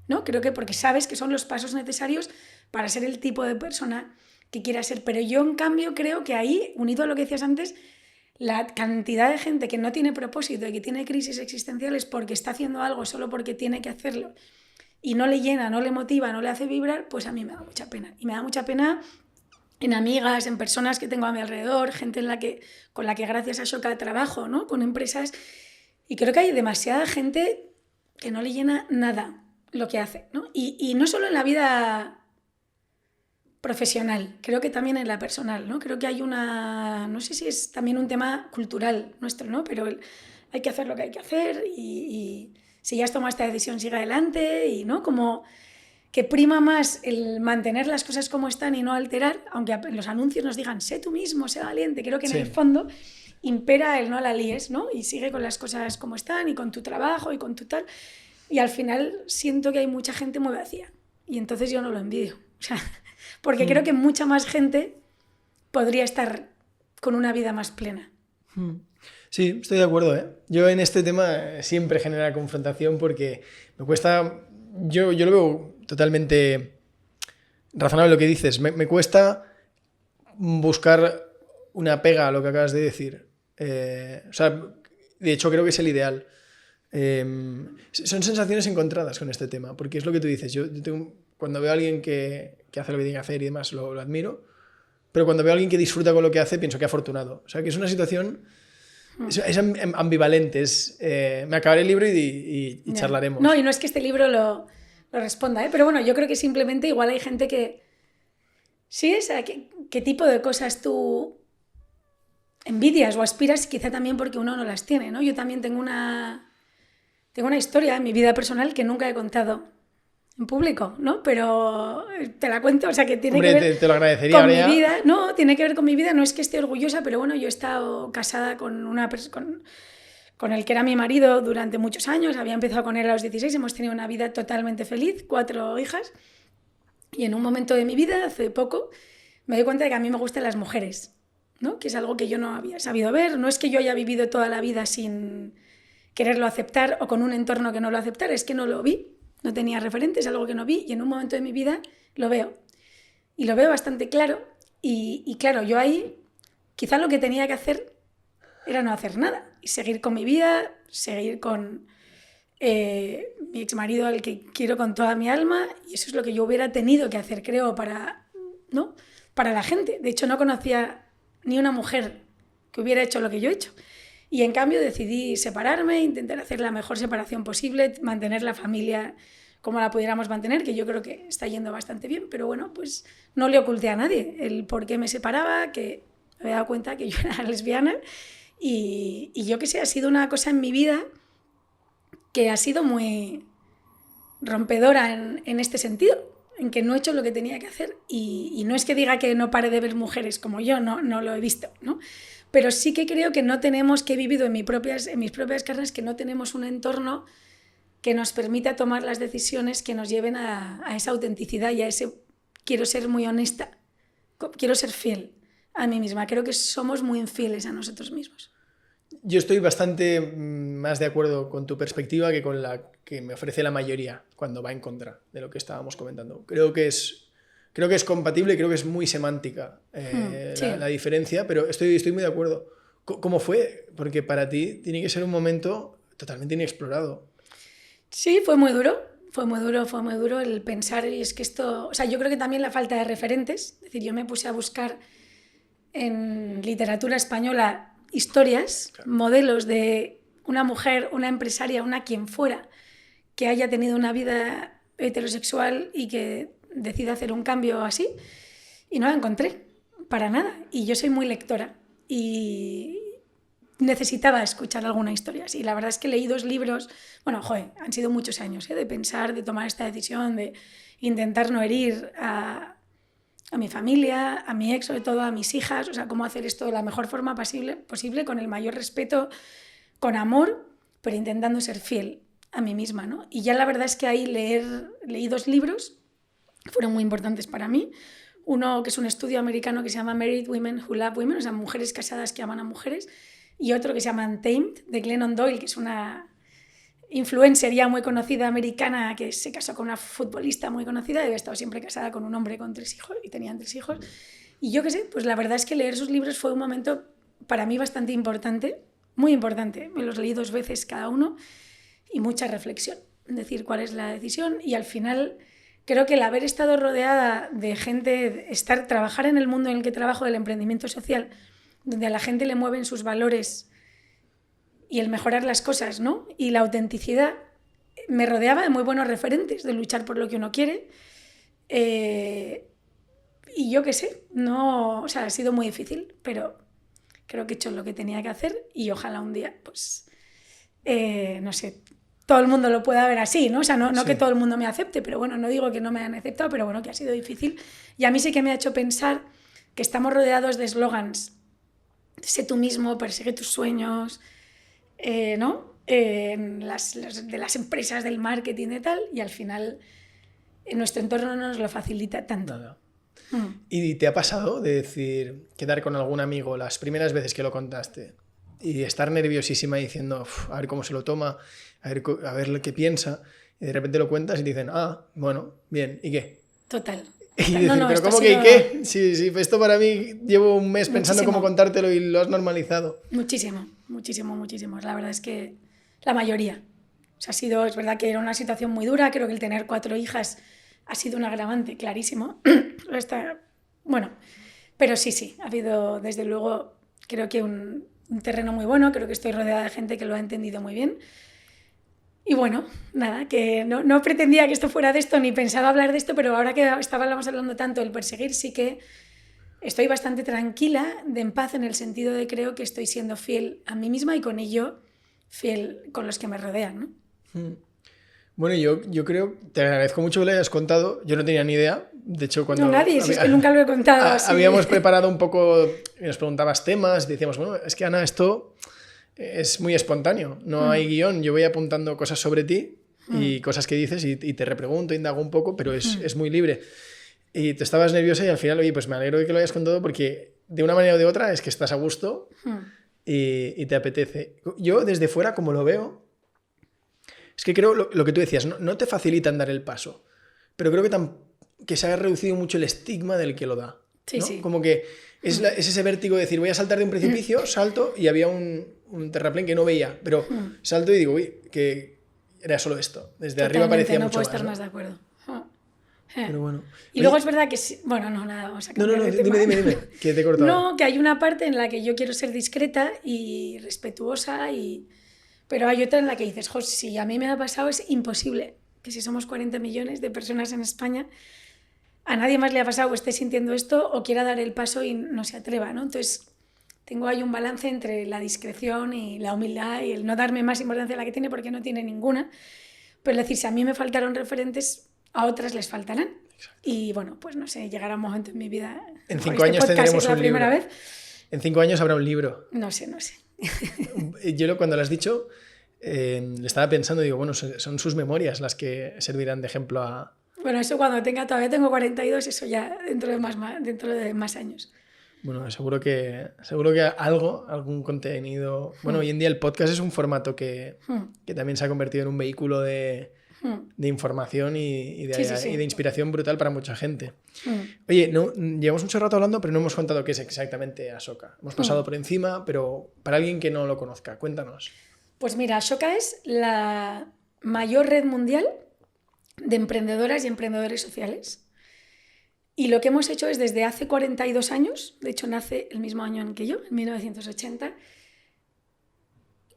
Speaker 2: ¿no? Creo que porque sabes que son los pasos necesarios para ser el tipo de persona que quieras ser. Pero yo, en cambio, creo que ahí, unido a lo que decías antes, la cantidad de gente que no tiene propósito y que tiene crisis existenciales porque está haciendo algo solo porque tiene que hacerlo y no le llena, no le motiva, no le hace vibrar, pues a mí me da mucha pena. Y me da mucha pena en amigas, en personas que tengo a mi alrededor, gente con la que gracias a Ashoka trabajo, ¿no? Con empresas. Y creo que hay demasiada gente que no le llena nada lo que hace, ¿no? Y no solo en la vida profesional, creo que también en la personal, ¿no? Creo que hay no sé si es también un tema cultural nuestro, ¿no? Pero hay que hacer lo que hay que hacer y si ya has tomado esta decisión, sigue adelante y, ¿no? Como que prima más el mantener las cosas como están y no alterar, aunque en los anuncios nos digan, sé tú mismo, sé valiente, creo que en el fondo impera el no la líes, ¿no? Y sigue con las cosas como están y con tu trabajo y con tu tal. Y al final siento que hay mucha gente muy vacía y entonces yo no lo envidio. O sea, porque creo que mucha más gente podría estar con una vida más plena.
Speaker 1: Sí, estoy de acuerdo, ¿eh? Yo en este tema siempre genera confrontación porque me cuesta... Yo lo veo totalmente razonable lo que dices. Me cuesta buscar una pega a lo que acabas de decir. O sea, de hecho creo que es el ideal. Son sensaciones encontradas con este tema, porque es lo que tú dices. Yo cuando veo a alguien que hace lo que tiene que hacer y demás, lo admiro, pero cuando veo a alguien que disfruta con lo que hace, pienso que afortunado. O sea, que es una situación... Es ambivalente. Me acabaré el libro y charlaremos.
Speaker 2: No, y no es que este libro lo responda, ¿eh? Pero bueno, yo creo que simplemente igual hay gente que... Sí, o sea, ¿qué tipo de cosas tú envidias o aspiras? Quizá también porque uno no las tiene, ¿no? Yo también tengo una historia en mi vida personal que nunca he contado en público, ¿no? Pero te la cuento, o sea, que tiene que ver
Speaker 1: te lo agradecería,
Speaker 2: con mi vida. No, tiene que ver con mi vida, no es que esté orgullosa, pero bueno, yo he estado casada con una persona con el que era mi marido durante muchos años, había empezado con él a los 16, hemos tenido una vida totalmente feliz, 4 hijas, y en un momento de mi vida, hace poco, me doy cuenta de que a mí me gustan las mujeres, ¿no? Que es algo que yo no había sabido ver, no es que yo haya vivido toda la vida sin quererlo aceptar o con un entorno que no lo aceptara, es que no lo vi, no tenía referentes, algo que no vi, y en un momento de mi vida lo veo, y lo veo bastante claro, y claro, yo ahí quizá lo que tenía que hacer era no hacer nada y seguir con mi vida, seguir con mi exmarido al que quiero con toda mi alma, y eso es lo que yo hubiera tenido que hacer, creo, para la gente. De hecho, no conocía ni una mujer que hubiera hecho lo que yo he hecho. Y en cambio decidí separarme, intentar hacer la mejor separación posible, mantener la familia como la pudiéramos mantener, que yo creo que está yendo bastante bien, pero bueno, pues no le oculté a nadie el por qué me separaba, que me había dado cuenta que yo era lesbiana. Y yo que sé, ha sido una cosa en mi vida que ha sido muy rompedora en este sentido, en que no he hecho lo que tenía que hacer. Y no es que diga que no pare de ver mujeres como yo, no lo he visto, ¿no? Pero sí que creo que no tenemos, que he vivido en mis propias carnes, que no tenemos un entorno que nos permita tomar las decisiones que nos lleven a esa autenticidad y a ese quiero ser muy honesta, quiero ser fiel a mí misma. Creo que somos muy infieles a nosotros mismos.
Speaker 1: Yo estoy bastante más de acuerdo con tu perspectiva que con la que me ofrece la mayoría cuando va en contra de lo que estábamos comentando. Creo que es compatible, creo que es muy semántica
Speaker 2: Sí.
Speaker 1: la diferencia, pero estoy muy de acuerdo. ¿Cómo fue? Porque para ti tiene que ser un momento totalmente inexplorado.
Speaker 2: Sí, fue muy duro. Fue muy duro el pensar, y es que esto, o sea, yo creo que también la falta de referentes, es decir, yo me puse a buscar en literatura española historias, modelos de una mujer, una empresaria, una quien fuera, que haya tenido una vida heterosexual y que decida hacer un cambio así, y no la encontré, para nada. Y yo soy muy lectora y necesitaba escuchar alguna historia así. La verdad es que leí 2 libros, bueno, joder, han sido muchos años, de pensar, de tomar esta decisión, de intentar no herir a mi familia, a mi ex, sobre todo a mis hijas, o sea, cómo hacer esto de la mejor forma posible, con el mayor respeto, con amor, pero intentando ser fiel a mí misma, ¿no? Y ya la verdad es que ahí leí 2 libros, fueron muy importantes para mí. Uno que es un estudio americano que se llama Married Women Who Love Women, o sea, mujeres casadas que aman a mujeres, y otro que se llama Untamed, de Glennon Doyle, que es una influencer ya muy conocida americana que se casó con una futbolista muy conocida, había estado siempre casada con un hombre con 3 hijos y tenían 3 hijos. Y yo qué sé, pues la verdad es que leer sus libros fue un momento para mí bastante importante, muy importante. Me los leí 2 veces cada uno y mucha reflexión, decir cuál es la decisión, y al final creo que el haber estado rodeada de gente, trabajar en el mundo en el que trabajo del emprendimiento social, donde a la gente le mueven sus valores y el mejorar las cosas, ¿no? Y la autenticidad, me rodeaba de muy buenos referentes, de luchar por lo que uno quiere. Y yo qué sé, no, o sea, ha sido muy difícil, pero creo que he hecho lo que tenía que hacer y ojalá un día, pues, no sé, todo el mundo lo pueda ver así, ¿no? O sea, no
Speaker 1: Sí.
Speaker 2: que todo el mundo me acepte, pero bueno, no digo que no me hayan aceptado, pero bueno, que ha sido difícil. Y a mí sí que me ha hecho pensar que estamos rodeados de eslogans: sé tú mismo, persigue tus sueños, ¿no? De las empresas, del marketing y tal, y al final en nuestro entorno no nos lo facilita tanto.
Speaker 1: Nada. ¿Y te ha pasado de decir, quedar con algún amigo las primeras veces que lo contaste y estar nerviosísima diciendo, a ver cómo se lo toma, a ver lo que piensa, y de repente lo cuentas y te dicen, bueno, bien, ¿y qué?
Speaker 2: Total.
Speaker 1: Y decir, pero ¿cómo que y qué? Sí, esto para mí llevo un mes pensando cómo contártelo y lo has normalizado.
Speaker 2: Muchísimo. La verdad es que la mayoría. O sea, es verdad que era una situación muy dura, creo que el tener 4 hijas ha sido un agravante, clarísimo. Bueno, pero sí, ha habido, desde luego, creo que un terreno muy bueno, creo que estoy rodeada de gente que lo ha entendido muy bien. Y bueno, nada, que no pretendía que esto fuera de esto, ni pensaba hablar de esto, pero ahora que estábamos hablando tanto del perseguir, sí que estoy bastante tranquila, en paz, en el sentido de creo que estoy siendo fiel a mí misma y con ello fiel con los que me rodean, ¿no?
Speaker 1: Bueno, yo creo, te agradezco mucho que lo hayas contado. Yo no tenía ni idea. De hecho, cuando...
Speaker 2: No, nadie, si es que nunca lo he contado así.
Speaker 1: Habíamos preparado un poco, y nos preguntabas temas, y decíamos, bueno, es que Ana, esto es muy espontáneo, no hay guión. Yo voy apuntando cosas sobre ti y cosas que dices y te repregunto, indago un poco, pero es muy libre. Y te estabas nerviosa y al final, oye, pues me alegro de que lo hayas contado porque de una manera o de otra es que estás a gusto y te apetece. Yo desde fuera, como lo veo, es que creo lo que tú decías, no te facilitan dar el paso, pero creo que se ha reducido mucho el estigma del que lo da.
Speaker 2: Sí,
Speaker 1: ¿no?
Speaker 2: sí.
Speaker 1: Como que es ese vértigo de decir, voy a saltar de un precipicio, salto y había un terraplén que no veía, pero salto y digo, uy, que era solo esto. Desde
Speaker 2: Totalmente,
Speaker 1: arriba parecía
Speaker 2: no
Speaker 1: mucho
Speaker 2: puedo
Speaker 1: más.
Speaker 2: estar
Speaker 1: ¿no?
Speaker 2: más de acuerdo.
Speaker 1: Pero bueno.
Speaker 2: Y luego es verdad que... Bueno, no, nada, vamos a cambiar de tema.
Speaker 1: Dime, que te he cortado.
Speaker 2: No, que hay una parte en la que yo quiero ser discreta y respetuosa, pero hay otra en la que dices, jo, si a mí me ha pasado es imposible que si somos 40 millones de personas en España, a nadie más le ha pasado o esté sintiendo esto o quiera dar el paso y no se atreva, ¿no? Entonces tengo ahí un balance entre la discreción y la humildad y el no darme más importancia a la que tiene porque no tiene ninguna. Pero es decir, si a mí me faltaron referentes, a otras les faltarán. Exacto. Y bueno, pues no sé, llegará un momento en mi vida...
Speaker 1: En 5 años tendremos un libro.
Speaker 2: Vez.
Speaker 1: En 5 años habrá un libro.
Speaker 2: No sé.
Speaker 1: Yo cuando lo has dicho, le estaba pensando, digo, bueno, son sus memorias las que servirán de ejemplo a...
Speaker 2: Bueno, eso cuando todavía tengo 42, eso ya dentro de más años.
Speaker 1: Bueno, seguro que algún contenido... Bueno, hoy en día el podcast es un formato que también se ha convertido en un vehículo de información y de inspiración brutal para mucha gente. Oye, llevamos mucho rato hablando, pero no hemos contado qué es exactamente Ashoka. Hemos pasado por encima, pero para alguien que no lo conozca, cuéntanos.
Speaker 2: Pues mira, Ashoka es la mayor red mundial de emprendedoras y emprendedores sociales. Y lo que hemos hecho es desde hace 42 años, de hecho nace el mismo año en que yo, en 1980,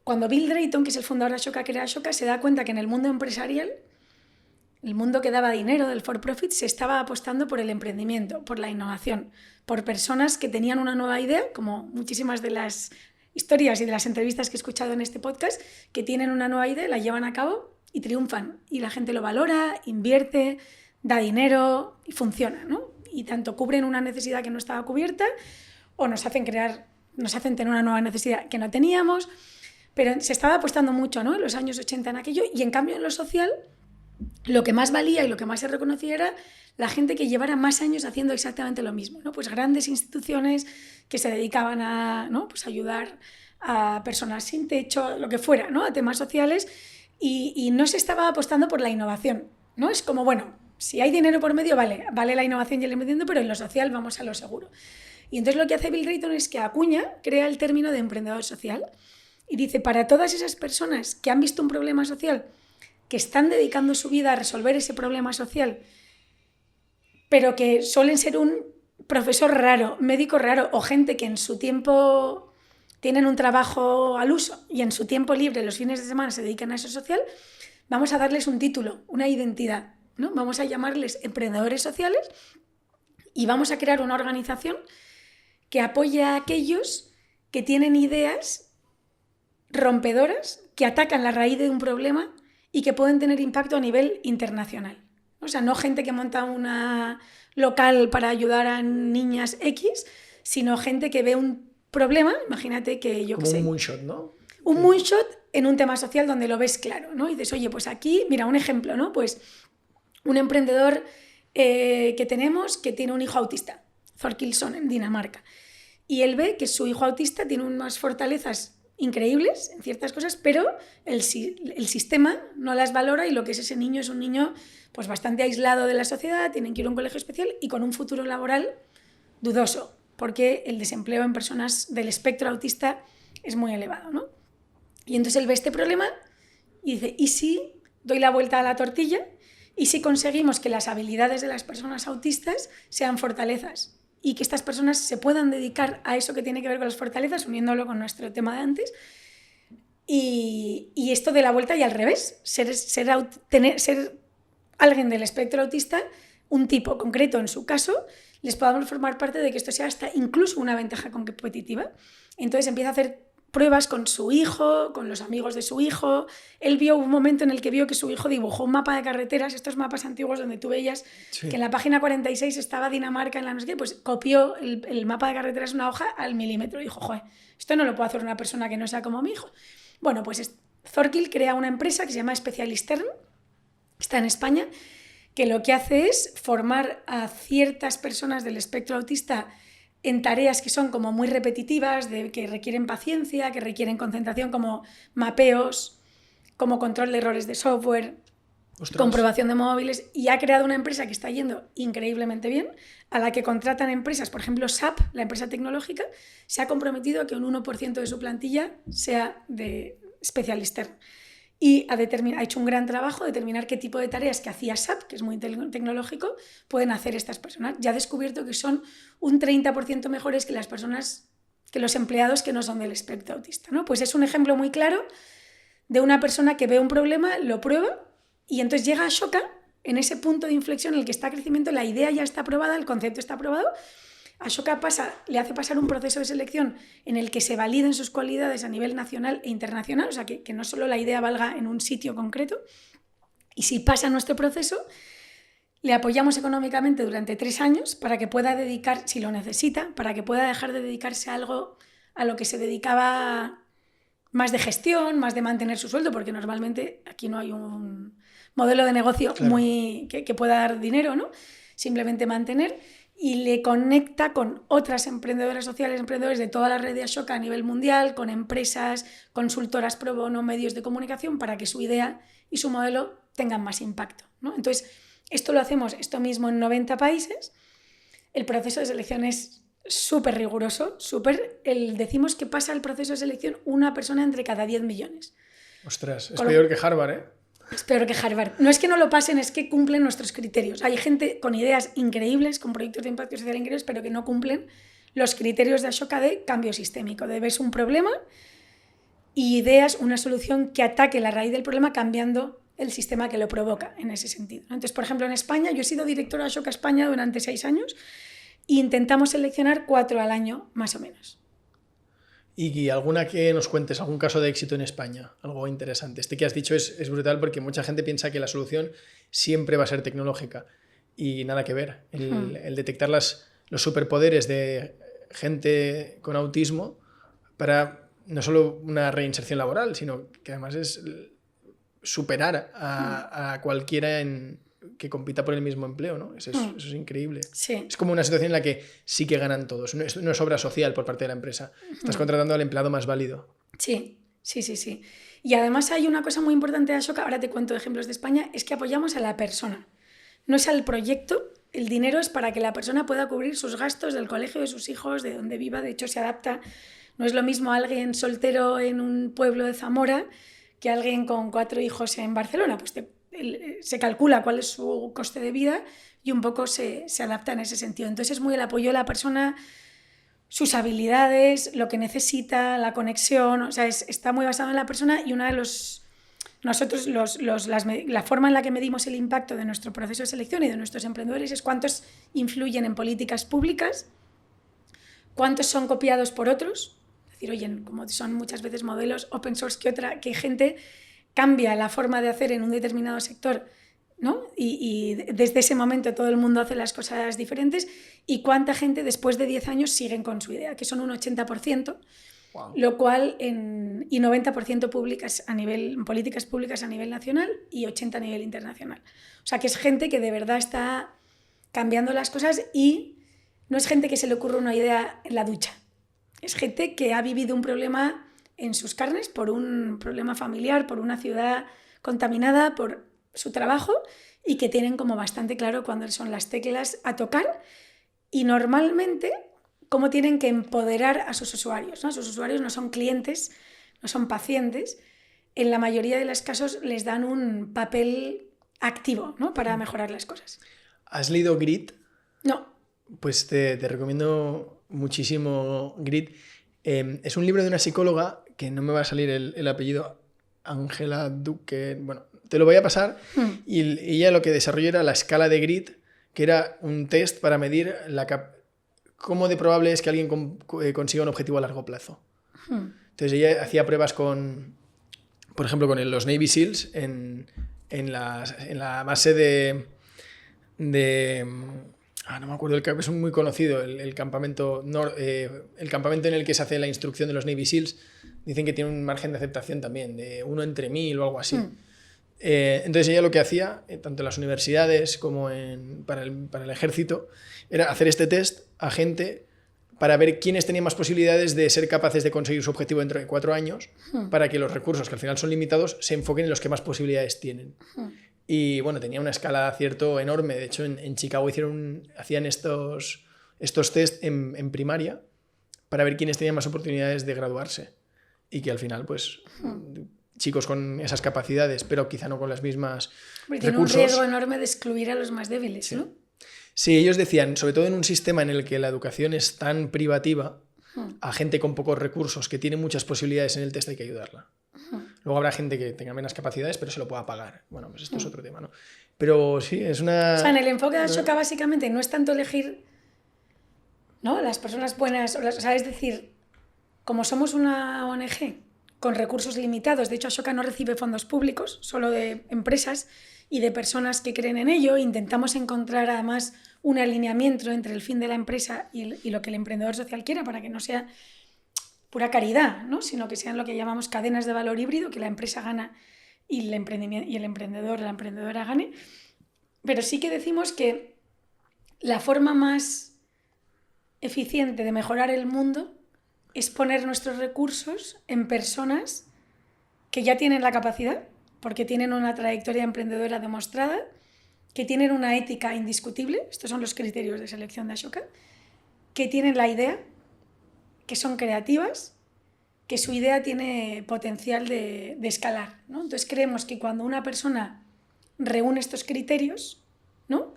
Speaker 2: cuando Bill Drayton, que es el fundador de Ashoka, crea Ashoka, se da cuenta que en el mundo empresarial, el mundo que daba dinero del for profit, se estaba apostando por el emprendimiento, por la innovación, por personas que tenían una nueva idea, como muchísimas de las historias y de las entrevistas que he escuchado en este podcast, que tienen una nueva idea, la llevan a cabo y triunfan. Y la gente lo valora, invierte, da dinero y funciona, ¿no? Y tanto cubren una necesidad que no estaba cubierta o nos hacen tener una nueva necesidad que no teníamos, pero se estaba apostando mucho, ¿no? En los años 80 en aquello, y en cambio en lo social lo que más valía y lo que más se reconocía era la gente que llevara más años haciendo exactamente lo mismo, ¿no? Pues grandes instituciones que se dedicaban a, ¿no? Pues ayudar a personas sin techo, lo que fuera, ¿no? A temas sociales, y no se estaba apostando por la innovación, ¿no? Es como, bueno, si hay dinero por medio, vale la innovación y el emprendimiento, pero en lo social vamos a lo seguro. Y entonces lo que hace Bill Drayton es que acuña, crea el término de emprendedor social y dice, para todas esas personas que han visto un problema social, que están dedicando su vida a resolver ese problema social, pero que suelen ser un profesor raro, médico raro o gente que en su tiempo tienen un trabajo al uso y en su tiempo libre, los fines de semana, se dedican a eso social, vamos a darles un título, una identidad, ¿no? Vamos a llamarles emprendedores sociales y vamos a crear una organización que apoye a aquellos que tienen ideas rompedoras, que atacan la raíz de un problema y que pueden tener impacto a nivel internacional. O sea, no gente que monta una local para ayudar a niñas X, sino gente que ve un problema, imagínate que yo...
Speaker 1: Como un moonshot, ¿no?
Speaker 2: Un moonshot en un tema social donde lo ves claro, ¿no? Y dices, oye, pues aquí, mira, un ejemplo, ¿no? Pues un emprendedor que tenemos que tiene un hijo autista, Thorkildson, en Dinamarca. Y él ve que su hijo autista tiene unas fortalezas increíbles en ciertas cosas, pero el sistema no las valora y lo que es ese niño es un niño pues bastante aislado de la sociedad, tienen que ir a un colegio especial y con un futuro laboral dudoso, porque el desempleo en personas del espectro autista es muy elevado, ¿no? Y entonces él ve este problema y dice, ¿y si doy la vuelta a la tortilla? ¿Y si conseguimos que las habilidades de las personas autistas sean fortalezas? Y que estas personas se puedan dedicar a eso que tiene que ver con las fortalezas, uniéndolo con nuestro tema de antes. Y esto de la vuelta y al revés, ser alguien del espectro autista, un tipo concreto en su caso, les podamos formar parte de que esto sea hasta incluso una ventaja competitiva. Entonces empieza a hacer pruebas con su hijo, con los amigos de su hijo. Él vio un momento en el que vio que su hijo dibujó un mapa de carreteras, estos mapas antiguos donde tú veías que en la página 46 estaba Dinamarca, en la no sé qué, pues copió el mapa de carreteras, una hoja al milímetro, y dijo, joder, esto no lo puede hacer una persona que no sea como mi hijo. Bueno, pues Thorkild crea una empresa que se llama Specialistern, está en España, que lo que hace es formar a ciertas personas del espectro autista en tareas que son como muy repetitivas, que requieren paciencia, que requieren concentración, como mapeos, como control de errores de software, comprobación de móviles, y ha creado una empresa que está yendo increíblemente bien, a la que contratan empresas, por ejemplo SAP, la empresa tecnológica, se ha comprometido a que un 1% de su plantilla sea de Specialistern. Y ha hecho un gran trabajo de determinar qué tipo de tareas que hacía SAP, que es muy tecnológico, pueden hacer estas personas. Ya ha descubierto que son un 30% mejores que las personas, que los empleados que no son del espectro autista, ¿no? Pues es un ejemplo muy claro de una persona que ve un problema, lo prueba y entonces llega a Ashoka en ese punto de inflexión en el que está crecimiento, la idea ya está aprobada, el concepto está aprobado. Ashoka le hace pasar un proceso de selección en el que se validen sus cualidades a nivel nacional e internacional, o sea, que no solo la idea valga en un sitio concreto. Y si pasa nuestro proceso, le apoyamos económicamente durante 3 años para que pueda dedicar, si lo necesita, para que pueda dejar de dedicarse a algo a lo que se dedicaba más de gestión, más de mantener su sueldo, porque normalmente aquí no hay un modelo de negocio que pueda dar dinero, ¿no? Simplemente mantener. y le conecta con otras emprendedoras sociales, emprendedores de toda la red de Ashoka a nivel mundial, con empresas, consultoras pro bono, medios de comunicación, para que su idea y su modelo tengan más impacto, ¿no? Entonces, esto lo hacemos, esto mismo, en 90 países. El proceso de selección es súper riguroso, decimos que pasa el proceso de selección una persona entre cada 10 millones.
Speaker 1: Ostras, es peor que Harvard, ¿eh?
Speaker 2: Es peor que Harvard. No es que no lo pasen, es que cumplen nuestros criterios. Hay gente con ideas increíbles, con proyectos de impacto social increíbles, pero que no cumplen los criterios de Ashoka de cambio sistémico, de ves un problema y ideas una solución que ataque la raíz del problema cambiando el sistema que lo provoca en ese sentido. Entonces, por ejemplo, en España, yo he sido directora de Ashoka España durante 6 años e intentamos seleccionar 4 al año, más o menos.
Speaker 1: Y alguna que nos cuentes, algún caso de éxito en España, algo interesante. Este que has dicho es brutal porque mucha gente piensa que la solución siempre va a ser tecnológica y nada que ver. El detectar los superpoderes de gente con autismo para no solo una reinserción laboral, sino que además es superar a cualquiera que compita por el mismo empleo, ¿no? Eso es increíble.
Speaker 2: Sí.
Speaker 1: Es como una situación en la que sí que ganan todos. No es obra social por parte de la empresa. Estás contratando al empleado más válido.
Speaker 2: Sí. Y además hay una cosa muy importante de Ashoka, ahora te cuento ejemplos de España, es que apoyamos a la persona. No es al proyecto, el dinero es para que la persona pueda cubrir sus gastos del colegio de sus hijos, de donde viva, de hecho se adapta. No es lo mismo alguien soltero en un pueblo de Zamora que alguien con 4 hijos en Barcelona. Pues se calcula cuál es su coste de vida y un poco se adapta en ese sentido. Entonces es muy el apoyo a la persona, sus habilidades, lo que necesita, la conexión, o sea, está muy basado en la persona y una de nosotros la forma en la que medimos el impacto de nuestro proceso de selección y de nuestros emprendedores es cuántos influyen en políticas públicas, cuántos son copiados por otros, es decir, oye, como son muchas veces modelos open source que gente cambia la forma de hacer en un determinado sector, ¿no? Y desde ese momento todo el mundo hace las cosas diferentes, y cuánta gente después de 10 años siguen con su idea, que son un 80%, wow. Lo cual y 90% políticas públicas a nivel nacional y 80% a nivel internacional. O sea, que es gente que de verdad está cambiando las cosas y no es gente que se le ocurre una idea en la ducha. Es gente que ha vivido un problema en sus carnes por un problema familiar, por una ciudad contaminada, por su trabajo, y que tienen como bastante claro cuándo son las teclas a tocar y normalmente cómo tienen que empoderar a sus usuarios, ¿no? Sus usuarios no son clientes, no son pacientes. En la mayoría de los casos les dan un papel activo, ¿no? Para mejorar las cosas.
Speaker 1: ¿Has leído Grit?
Speaker 2: No.
Speaker 1: Pues te recomiendo muchísimo Grit. Es un libro de una psicóloga que no me va a salir el apellido, Angela Duque, bueno, te lo voy a pasar, y ella lo que desarrolló era la escala de Grit, que era un test para medir cómo de probable es que alguien consiga un objetivo a largo plazo. Entonces ella hacía pruebas por ejemplo, con los Navy SEALs en la base de no me acuerdo, es muy conocido, el campamento en el que se hace la instrucción de los Navy SEALs. Dicen que tiene un margen de aceptación también, de 1 entre 1000 o algo así. Entonces ella lo que hacía, tanto en las universidades como para el ejército, era hacer este test a gente para ver quiénes tenían más posibilidades de ser capaces de conseguir su objetivo dentro de 4 años, para que los recursos, que al final son limitados, se enfoquen en los que más posibilidades tienen. Y bueno, tenía una escala de acierto enorme. De hecho, en Chicago hacían estos test en primaria para ver quiénes tenían más oportunidades de graduarse. Y que al final, pues, chicos con esas capacidades, pero quizá no con las mismas recursos.
Speaker 2: Tiene un riesgo enorme de excluir a los más débiles, ¿no?
Speaker 1: Sí, ellos decían, sobre todo en un sistema en el que la educación es tan privativa, a gente con pocos recursos que tiene muchas posibilidades en el test hay que ayudarla. Luego habrá gente que tenga menos capacidades, pero se lo pueda pagar. Bueno, pues esto es otro tema, ¿no? Pero sí, es una...
Speaker 2: O sea, en el enfoque de Ashoka básicamente no es tanto elegir, ¿no?, las personas buenas, o sea, es decir, como somos una ONG con recursos limitados, de hecho Ashoka no recibe fondos públicos, solo de empresas y de personas que creen en ello, intentamos encontrar además un alineamiento entre el fin de la empresa y lo que el emprendedor social quiera, para que no sea pura caridad, ¿no?, sino que sean lo que llamamos cadenas de valor híbrido, que la empresa gana y el emprendedor, la emprendedora gane. Pero sí que decimos que la forma más eficiente de mejorar el mundo es poner nuestros recursos en personas que ya tienen la capacidad, porque tienen una trayectoria emprendedora demostrada, que tienen una ética indiscutible, estos son los criterios de selección de Ashoka, que tienen la idea, que son creativas, que su idea tiene potencial de escalar, ¿no? Entonces creemos que cuando una persona reúne estos criterios, ¿no?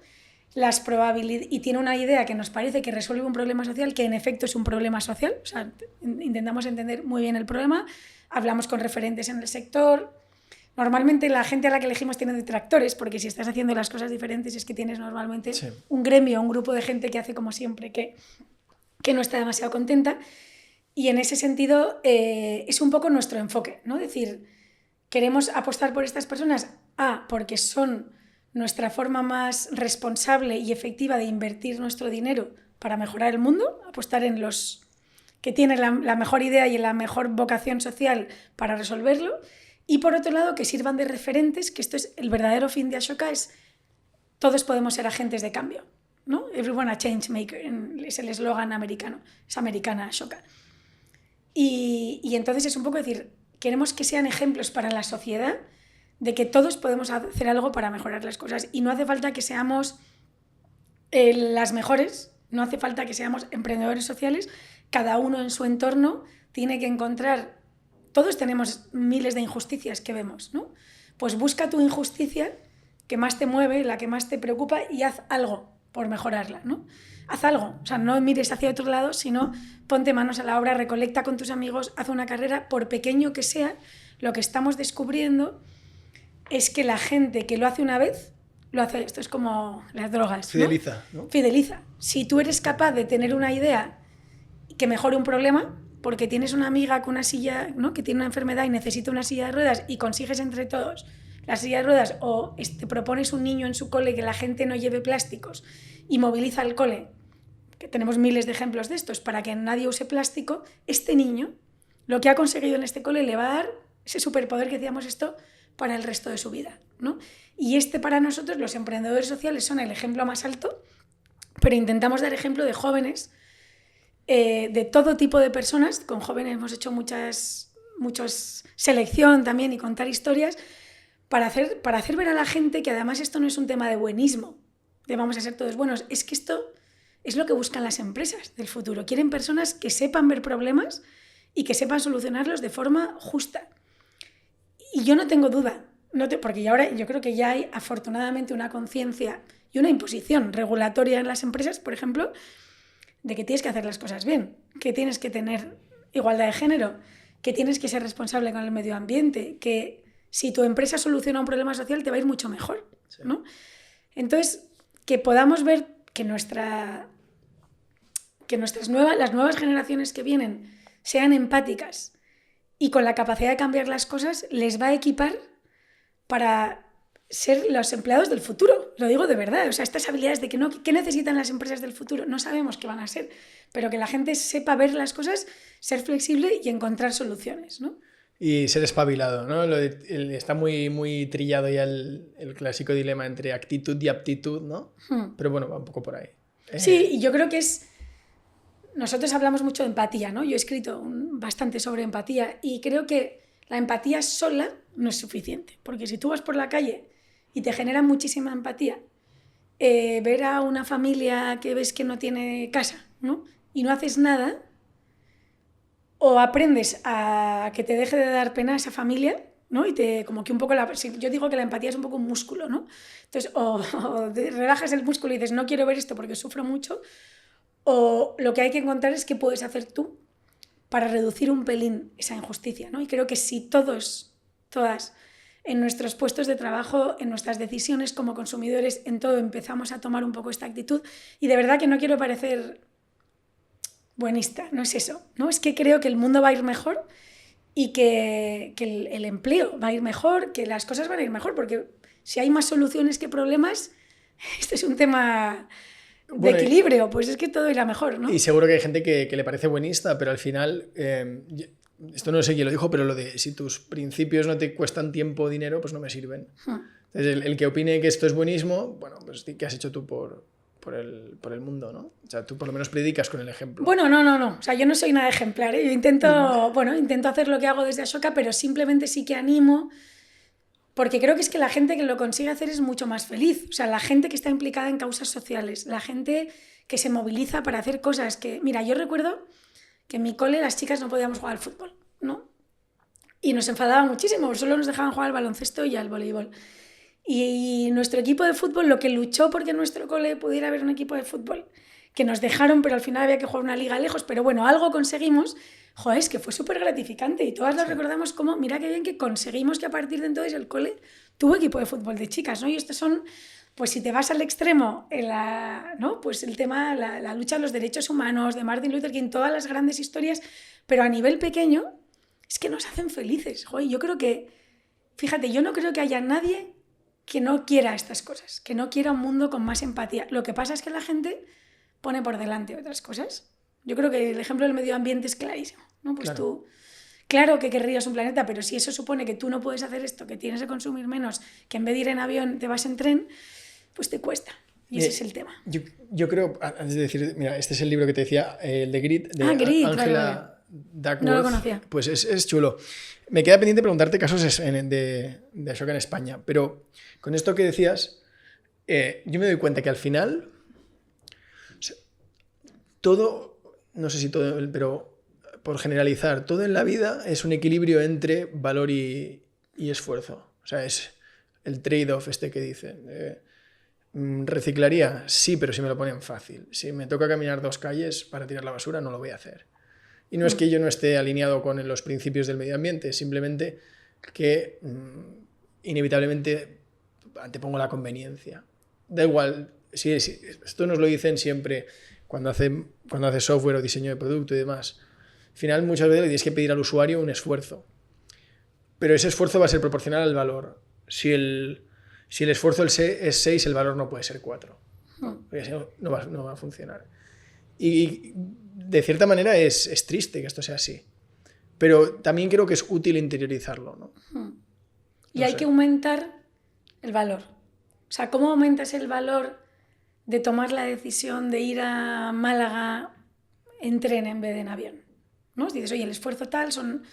Speaker 2: Las probabilidades, y tiene una idea que nos parece que resuelve un problema social, que en efecto es un problema social, o sea, intentamos entender muy bien el problema, hablamos con referentes en el sector. Normalmente la gente a la que elegimos tiene detractores, porque si estás haciendo las cosas diferentes es que tienes normalmente un gremio, un grupo de gente que hace como siempre, que no está demasiado contenta. Y en ese sentido es un poco nuestro enfoque, ¿no? Es decir, queremos apostar por estas personas, porque son nuestra forma más responsable y efectiva de invertir nuestro dinero para mejorar el mundo, apostar en los que tienen la mejor idea y la mejor vocación social para resolverlo, y por otro lado que sirvan de referentes, que esto es el verdadero fin de Ashoka, es todos podemos ser agentes de cambio, ¿no? Everyone a change maker, es el eslogan americano, es americana Ashoka. Y entonces es un poco decir, queremos que sean ejemplos para la sociedad de que todos podemos hacer algo para mejorar las cosas, y no hace falta que seamos las mejores, no hace falta que seamos emprendedores sociales, cada uno en su entorno tiene que encontrar, todos tenemos miles de injusticias que vemos, ¿no? Pues busca tu injusticia que más te mueve, la que más te preocupa, y haz algo por mejorarla, ¿no? Haz algo, o sea, no mires hacia otro lado, sino ponte manos a la obra, recolecta con tus amigos, haz una carrera, por pequeño que sea. Lo que estamos descubriendo es que la gente que lo hace una vez, lo hace, esto es como las drogas, ¿no?
Speaker 1: Fideliza, ¿no?
Speaker 2: Fideliza. Si tú eres capaz de tener una idea que mejore un problema, porque tienes una amiga con una silla, ¿no? Que tiene una enfermedad y necesita una silla de ruedas, y consigues entre todos la silla de ruedas, o te propones un niño en su cole que la gente no lleve plásticos y moviliza el cole, que tenemos miles de ejemplos de estos, para que nadie use plástico, este niño lo que ha conseguido en este cole le va a dar ese superpoder que decíamos esto para el resto de su vida, ¿no? Y para nosotros, los emprendedores sociales, son el ejemplo más alto, pero intentamos dar ejemplo de jóvenes, de todo tipo de personas. Con jóvenes hemos hecho muchas selección también, y contar historias para hacer ver a la gente que además esto no es un tema de buenismo, de vamos a ser todos buenos, es que esto es lo que buscan las empresas del futuro. Quieren personas que sepan ver problemas y que sepan solucionarlos de forma justa. Y yo no tengo duda, porque ahora yo creo que ya hay afortunadamente una conciencia y una imposición regulatoria en las empresas, por ejemplo, de que tienes que hacer las cosas bien, que tienes que tener igualdad de género, que tienes que ser responsable con el medio ambiente, que si tu empresa soluciona un problema social te va a ir mucho mejor, ¿no? Entonces, que podamos ver que las nuevas generaciones que vienen sean empáticas y con la capacidad de cambiar las cosas, les va a equipar para ser los empleados del futuro. Lo digo de verdad. O sea, estas habilidades de ¿qué necesitan las empresas del futuro? No sabemos qué van a ser, pero que la gente sepa ver las cosas, ser flexible y encontrar soluciones, ¿no?
Speaker 1: Y ser espabilado, ¿no? Está muy, muy trillado ya el clásico dilema entre actitud y aptitud, ¿no? Pero bueno, va un poco por ahí.
Speaker 2: Sí, y yo creo que nosotros hablamos mucho de empatía, ¿no? Yo he escrito bastante sobre empatía, y creo que la empatía sola no es suficiente, porque si tú vas por la calle y te genera muchísima empatía ver a una familia que ves que no tiene casa, ¿no? Y no haces nada, o aprendes a que te deje de dar pena esa familia, ¿no? Y como que un poco yo digo que la empatía es un poco un músculo, ¿no? Entonces, o relajas el músculo y dices, no quiero ver esto porque sufro mucho, o lo que hay que encontrar es qué puedes hacer tú para reducir un pelín esa injusticia, ¿no? Y creo que si todas, en nuestros puestos de trabajo, en nuestras decisiones como consumidores, en todo, empezamos a tomar un poco esta actitud, y de verdad que no quiero parecer buenista, no es eso, ¿no? Es que creo que el mundo va a ir mejor, y que el empleo va a ir mejor, que las cosas van a ir mejor, porque si hay más soluciones que problemas, este es un tema de equilibrio, pues es que todo irá mejor, ¿no?
Speaker 1: Y seguro que hay gente que le parece buenista, pero al final, esto no sé quién lo dijo, pero lo de si tus principios no te cuestan tiempo o dinero, pues no me sirven. Entonces, el que opine que esto es buenismo, bueno, pues ¿qué has hecho tú por por el mundo, ¿no? O sea, tú por lo menos predicas con el ejemplo.
Speaker 2: Bueno, no. O sea, yo no soy nada ejemplar, ¿eh? Yo intento hacer lo que hago desde Ashoka, pero simplemente sí que animo, porque creo que es que la gente que lo consigue hacer es mucho más feliz. O sea, la gente que está implicada en causas sociales, la gente que se moviliza para hacer cosas que... Mira, yo recuerdo que en mi cole las chicas no podíamos jugar al fútbol, ¿no? Y nos enfadaba muchísimo, solo nos dejaban jugar al baloncesto y al voleibol. Y nuestro equipo de fútbol, lo que luchó porque en nuestro cole pudiera haber un equipo de fútbol, que nos dejaron, pero al final había que jugar una liga lejos, pero bueno, algo conseguimos, joder, es que fue súper gratificante y todas lo recordamos como, mira qué bien que conseguimos que a partir de entonces el cole tuvo equipo de fútbol de chicas, ¿no? Y estos son, pues si te vas al extremo, ¿no? Pues el tema, la lucha de los derechos humanos, de Martin Luther King, todas las grandes historias, pero a nivel pequeño, es que nos hacen felices, joder, yo creo que, fíjate, yo no creo que haya nadie que no quiera estas cosas, que no quiera un mundo con más empatía. Lo que pasa es que la gente pone por delante otras cosas. Yo creo que el ejemplo del medio ambiente es clarísimo, ¿no? Pues
Speaker 1: Claro.
Speaker 2: claro que querrías un planeta, pero si eso supone que tú no puedes hacer esto, que tienes que consumir menos, que en vez de ir en avión te vas en tren, pues te cuesta. Y ese es el tema.
Speaker 1: Yo creo, antes de decir, mira, este es el libro que te decía, el de Grit, de
Speaker 2: Grit,
Speaker 1: Angela
Speaker 2: vale.
Speaker 1: Duckworth.
Speaker 2: No lo conocía.
Speaker 1: Pues es chulo. Me queda pendiente preguntarte casos de Ashoka en España, pero con esto que decías, yo me doy cuenta que al final, o sea, todo, no sé si todo, pero por generalizar, todo en la vida es un equilibrio entre valor y esfuerzo. O sea, es el trade-off este que dicen. ¿Reciclaría? Sí, pero si me lo ponen fácil. Si me toca caminar 2 calles para tirar la basura, no lo voy a hacer. Y no es que yo no esté alineado con los principios del medio ambiente, simplemente que inevitablemente antepongo la conveniencia. Da igual, si esto nos lo dicen siempre cuando hace software o diseño de producto y demás. Al final muchas veces le tienes que pedir al usuario un esfuerzo. Pero ese esfuerzo va a ser proporcional al valor. Si el esfuerzo es 6, el valor no puede ser 4. Porque si no, no va a funcionar. Y de cierta manera es triste que esto sea así. Pero también creo que es útil interiorizarlo, ¿no?
Speaker 2: Y hay que aumentar el valor. O sea, ¿cómo aumentas el valor de tomar la decisión de ir a Málaga en tren en vez de en avión? ¿No? Dices, oye, el esfuerzo tal, son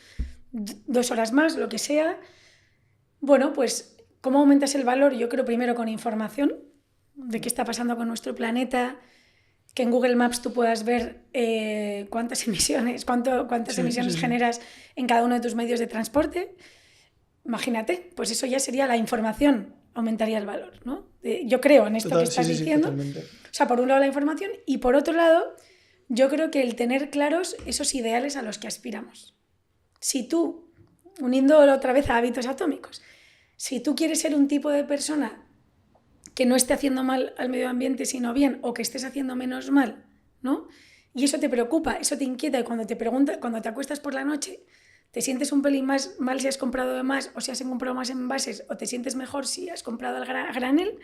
Speaker 2: 2 horas más, lo que sea. Bueno, pues, ¿cómo aumentas el valor? Yo creo primero con información de qué está pasando con nuestro planeta, que en Google Maps tú puedas ver cuántas emisiones generas en cada uno de tus medios de transporte. Imagínate, pues eso ya sería la información, aumentaría el valor, ¿no? Yo creo en esto que estás diciendo.
Speaker 1: Totalmente.
Speaker 2: O sea, por un lado la información y por otro lado, yo creo que el tener claros esos ideales a los que aspiramos. Si tú, uniéndolo otra vez a hábitos atómicos, si tú quieres ser un tipo de persona que no esté haciendo mal al medio ambiente, sino bien, o que estés haciendo menos mal, ¿no? Y eso te preocupa, eso te inquieta, y cuando te acuestas por la noche, te sientes un pelín más mal si has comprado de más, o si has comprado más envases, o te sientes mejor si has comprado al granel,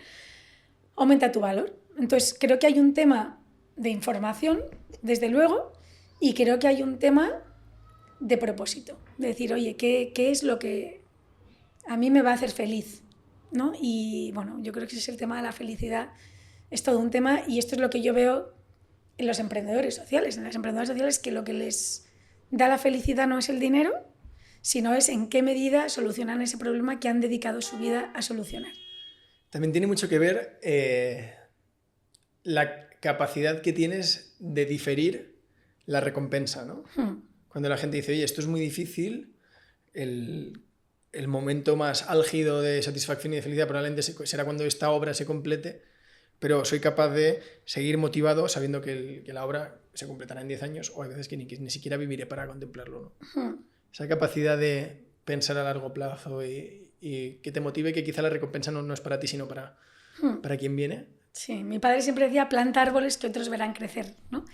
Speaker 2: aumenta tu valor. Entonces, creo que hay un tema de información, desde luego, y creo que hay un tema de propósito. De decir, oye, ¿qué es lo que a mí me va a hacer feliz? ¿No? Y bueno, yo creo que ese es el tema de la felicidad. Es todo un tema y esto es lo que yo veo en los emprendedores sociales. En los emprendedores sociales, que lo que les da la felicidad no es el dinero, sino es en qué medida solucionan ese problema que han dedicado su vida a solucionar.
Speaker 1: También tiene mucho que ver la capacidad que tienes de diferir la recompensa, ¿no? Cuando la gente dice, oye, esto es muy difícil, el momento más álgido de satisfacción y de felicidad probablemente será cuando esta obra se complete, pero soy capaz de seguir motivado sabiendo que la obra se completará en 10 años, o hay veces que ni siquiera viviré para contemplarlo, ¿no? Esa capacidad de pensar a largo plazo y que te motive, que quizá la recompensa no es para ti, sino para quien viene.
Speaker 2: Sí, mi padre siempre decía, planta árboles que otros verán crecer, ¿no?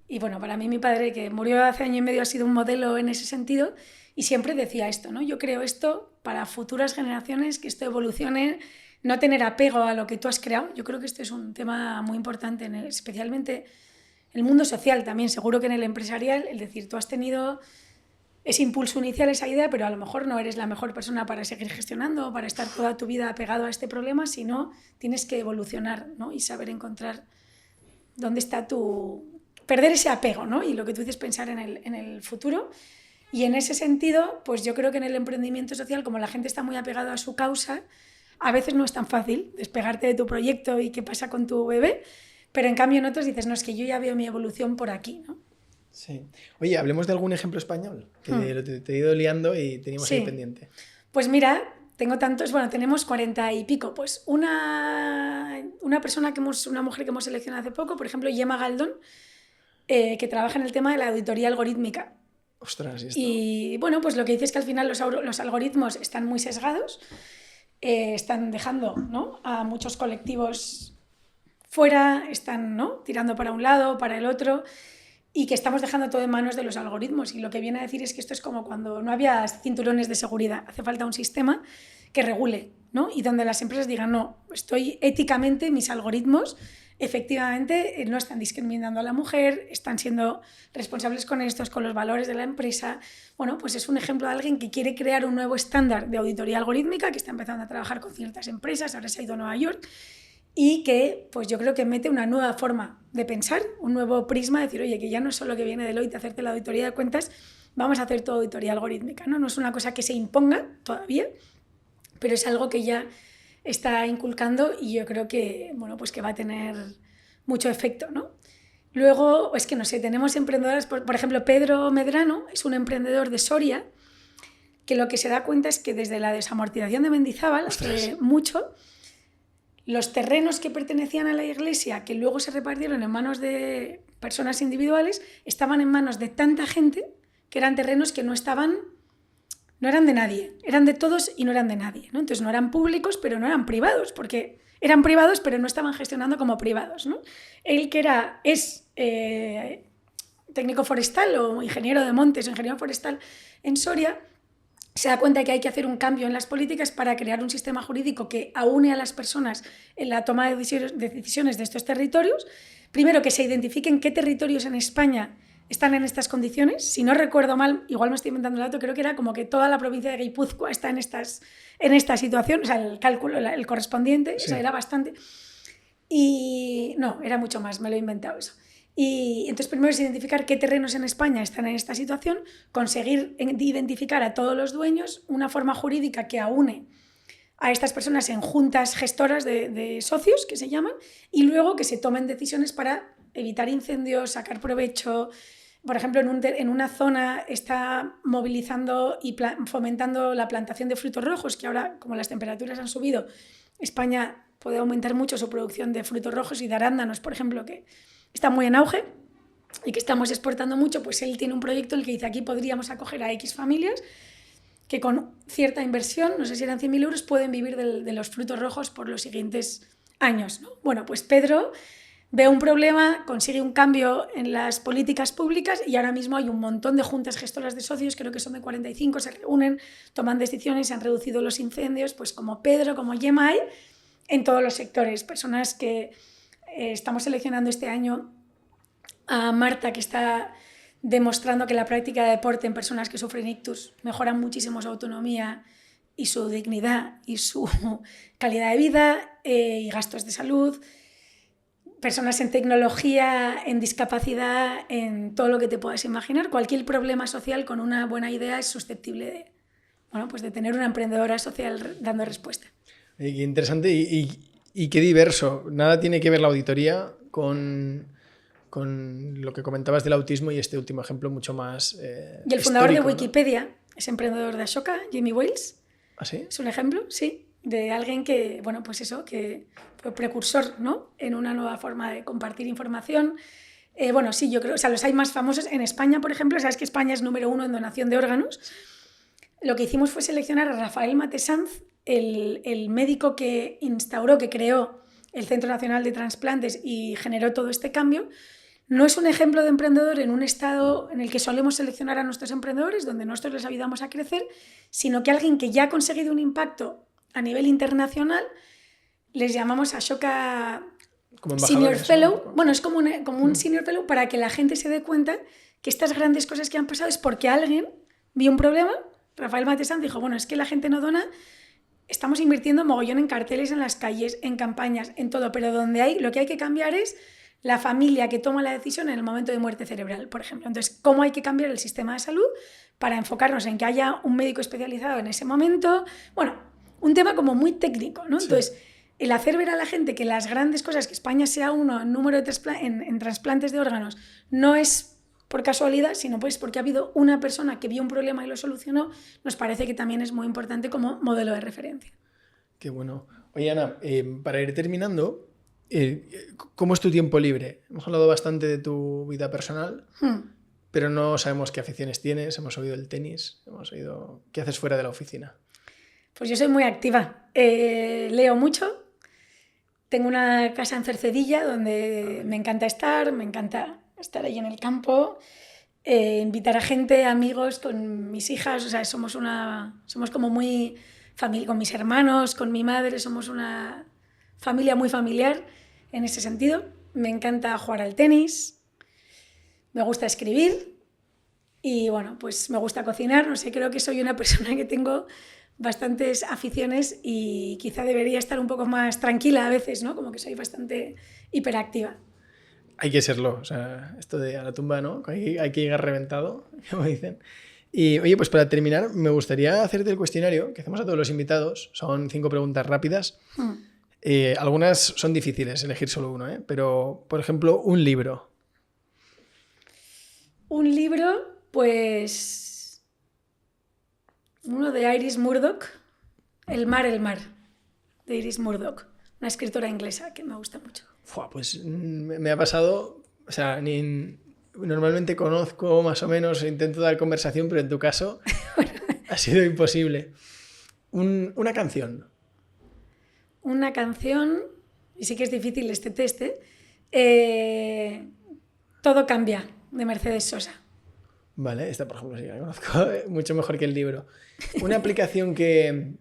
Speaker 2: Y bueno, para mí mi padre, que murió hace 1 año y medio, ha sido un modelo en ese sentido, y siempre decía esto, ¿no? Yo creo esto para futuras generaciones, que esto evolucione, no tener apego a lo que tú has creado. Yo creo que este es un tema muy importante, especialmente en el mundo social también, seguro que en el empresarial, es decir, tú has tenido ese impulso inicial, esa idea, pero a lo mejor no eres la mejor persona para seguir gestionando o para estar toda tu vida apegado a este problema, sino tienes que evolucionar, ¿no? Y saber encontrar dónde está perder ese apego, ¿no? Y lo que tú dices, pensar en el futuro. Y en ese sentido, pues yo creo que en el emprendimiento social, como la gente está muy apegada a su causa, a veces no es tan fácil despegarte de tu proyecto y qué pasa con tu bebé, pero en cambio en otros dices, no, es que yo ya veo mi evolución por aquí, ¿no?
Speaker 1: Sí. Oye, hablemos de algún ejemplo español, que te he ido liando y teníamos ahí pendiente.
Speaker 2: Pues mira, tengo tantos, bueno, tenemos 40 y pico. Pues una persona una mujer que hemos seleccionado hace poco, por ejemplo, Gemma Galdón, que trabaja en el tema de la auditoría algorítmica.
Speaker 1: Ostras, ¿y esto?
Speaker 2: Y bueno, pues lo que dice es que al final los algoritmos están muy sesgados, están dejando, ¿no?, a muchos colectivos fuera, están, ¿no?, tirando para un lado, para el otro, y que estamos dejando todo en manos de los algoritmos. Y lo que viene a decir es que esto es como cuando no había cinturones de seguridad. Hace falta un sistema que regule, ¿no? Y donde las empresas digan, no, éticamente, mis algoritmos efectivamente no están discriminando a la mujer, están siendo responsables con los valores de la empresa. Bueno, pues es un ejemplo de alguien que quiere crear un nuevo estándar de auditoría algorítmica, que está empezando a trabajar con ciertas empresas, ahora se ha ido a Nueva York, y que pues yo creo que mete una nueva forma de pensar, un nuevo prisma, de decir, oye, que ya no es solo que viene Deloitte a hacerte la auditoría de cuentas, vamos a hacer toda auditoría algorítmica, ¿no? No es una cosa que se imponga todavía, pero es algo que ya está inculcando y yo creo que, bueno, pues que va a tener mucho efecto, ¿no? Luego, es que no sé, tenemos emprendedoras, por ejemplo, Pedro Medrano es un emprendedor de Soria que lo que se da cuenta es que desde la desamortización de Mendizábal, hace mucho, los terrenos que pertenecían a la iglesia, que luego se repartieron en manos de personas individuales, estaban en manos de tanta gente que eran terrenos que no eran de nadie, eran de todos y no eran de nadie, ¿no? Entonces no eran públicos, pero no eran privados, porque eran privados, pero no estaban gestionando como privados, ¿no? Él que es técnico forestal o ingeniero de montes o ingeniero forestal en Soria, se da cuenta de que hay que hacer un cambio en las políticas para crear un sistema jurídico que aúne a las personas en la toma de decisiones de estos territorios. Primero, que se identifiquen qué territorios en España están en estas condiciones. Si no recuerdo mal, igual me estoy inventando el dato, creo que era como que toda la provincia de Guipúzcoa está en esta situación, o sea, el cálculo, el correspondiente, sí. O sea, era bastante. Y no, era mucho más, me lo he inventado eso. Y entonces primero es identificar qué terrenos en España están en esta situación, conseguir identificar a todos los dueños, una forma jurídica que aúne a estas personas en juntas gestoras de socios, que se llaman, y luego que se tomen decisiones para evitar incendios, sacar provecho. Por ejemplo, en una zona está movilizando y fomentando la plantación de frutos rojos, que ahora, como las temperaturas han subido, España puede aumentar mucho su producción de frutos rojos y de arándanos, por ejemplo, que está muy en auge y que estamos exportando mucho. Pues él tiene un proyecto en el que dice, aquí podríamos acoger a X familias que con cierta inversión, no sé si eran 100.000 euros, pueden vivir de los frutos rojos por los siguientes años, ¿no? Bueno, pues Pedro ve un problema, consigue un cambio en las políticas públicas y ahora mismo hay un montón de juntas gestoras de socios, creo que son de 45, se reúnen, toman decisiones, se han reducido los incendios, pues como Pedro, como Gemma hay en todos los sectores. Personas que estamos seleccionando este año a Marta, que está demostrando que la práctica de deporte en personas que sufren ictus mejora muchísimo su autonomía y su dignidad y su calidad de vida y gastos de salud. Personas en tecnología, en discapacidad, en todo lo que te puedas imaginar. Cualquier problema social con una buena idea es susceptible de tener una emprendedora social dando respuesta.
Speaker 1: Qué interesante y qué diverso. Nada tiene que ver la auditoría con lo que comentabas del autismo y este último ejemplo mucho más
Speaker 2: y el fundador de Wikipedia, ¿no? Es emprendedor de Ashoka, Jamie Wales.
Speaker 1: ¿Ah, sí?
Speaker 2: Es un ejemplo, sí, de alguien que, bueno, pues eso, que fue precursor, ¿no?, en una nueva forma de compartir información. Bueno, sí, yo creo, o sea, los hay más famosos. En España, por ejemplo, sabes que España es número 1 en donación de órganos. Lo que hicimos fue seleccionar a Rafael Matesanz, el médico que instauró, que creó el Centro Nacional de Transplantes y generó todo este cambio. No es un ejemplo de emprendedor en un estado en el que solemos seleccionar a nuestros emprendedores, donde nosotros les ayudamos a crecer, sino que alguien que ya ha conseguido un impacto a nivel internacional, les llamamos Ashoka Senior Fellow. ¿No? Bueno, es como un Senior Fellow para que la gente se dé cuenta que estas grandes cosas que han pasado es porque alguien vi un problema, Rafael Matesanz dijo, bueno, es que la gente no dona, estamos invirtiendo mogollón en carteles en las calles, en campañas, en todo, pero lo que hay que cambiar es la familia que toma la decisión en el momento de muerte cerebral, por ejemplo. Entonces, ¿cómo hay que cambiar el sistema de salud para enfocarnos en que haya un médico especializado en ese momento? Bueno, un tema como muy técnico, ¿no?
Speaker 1: Sí.
Speaker 2: Entonces, el hacer ver a la gente que las grandes cosas, que España sea uno en número de en trasplantes de órganos, no es por casualidad, sino pues porque ha habido una persona que vio un problema y lo solucionó, nos parece que también es muy importante como modelo de referencia.
Speaker 1: Qué bueno. Oye, Ana, para ir terminando, ¿cómo es tu tiempo libre? Hemos hablado bastante de tu vida personal, pero no sabemos qué aficiones tienes, hemos oído el tenis, hemos oído... ¿Qué haces fuera de la oficina?
Speaker 2: Pues yo soy muy activa. Leo mucho. Tengo una casa en Cercedilla donde me encanta estar ahí en el campo, invitar a gente, amigos, con mis hijas, o sea, somos como muy familia, con mis hermanos, con mi madre, somos una familia muy familiar en ese sentido. Me encanta jugar al tenis, me gusta escribir y bueno, pues me gusta cocinar, no sé, creo que soy una persona que tengo bastantes aficiones y quizá debería estar un poco más tranquila a veces, ¿no? Como que soy bastante hiperactiva.
Speaker 1: Hay que serlo, o sea, esto de a la tumba, ¿no? Hay que llegar reventado, como dicen. Y oye, pues para terminar, me gustaría hacerte el cuestionario que hacemos a todos los invitados. Son 5 preguntas rápidas. Algunas son difíciles, elegir solo uno, ¿eh? Pero, por ejemplo, un libro.
Speaker 2: Un libro, pues... uno de Iris Murdoch, El mar, de Iris Murdoch, una escritora inglesa que me gusta mucho.
Speaker 1: Pues me ha pasado, o sea, normalmente conozco más o menos, intento dar conversación, pero en tu caso ha sido imposible. Una canción.
Speaker 2: Una canción, y sí que es difícil este test, Todo cambia, de Mercedes Sosa.
Speaker 1: Vale, esta por ejemplo sí que la conozco mucho mejor que el libro. Una aplicación que,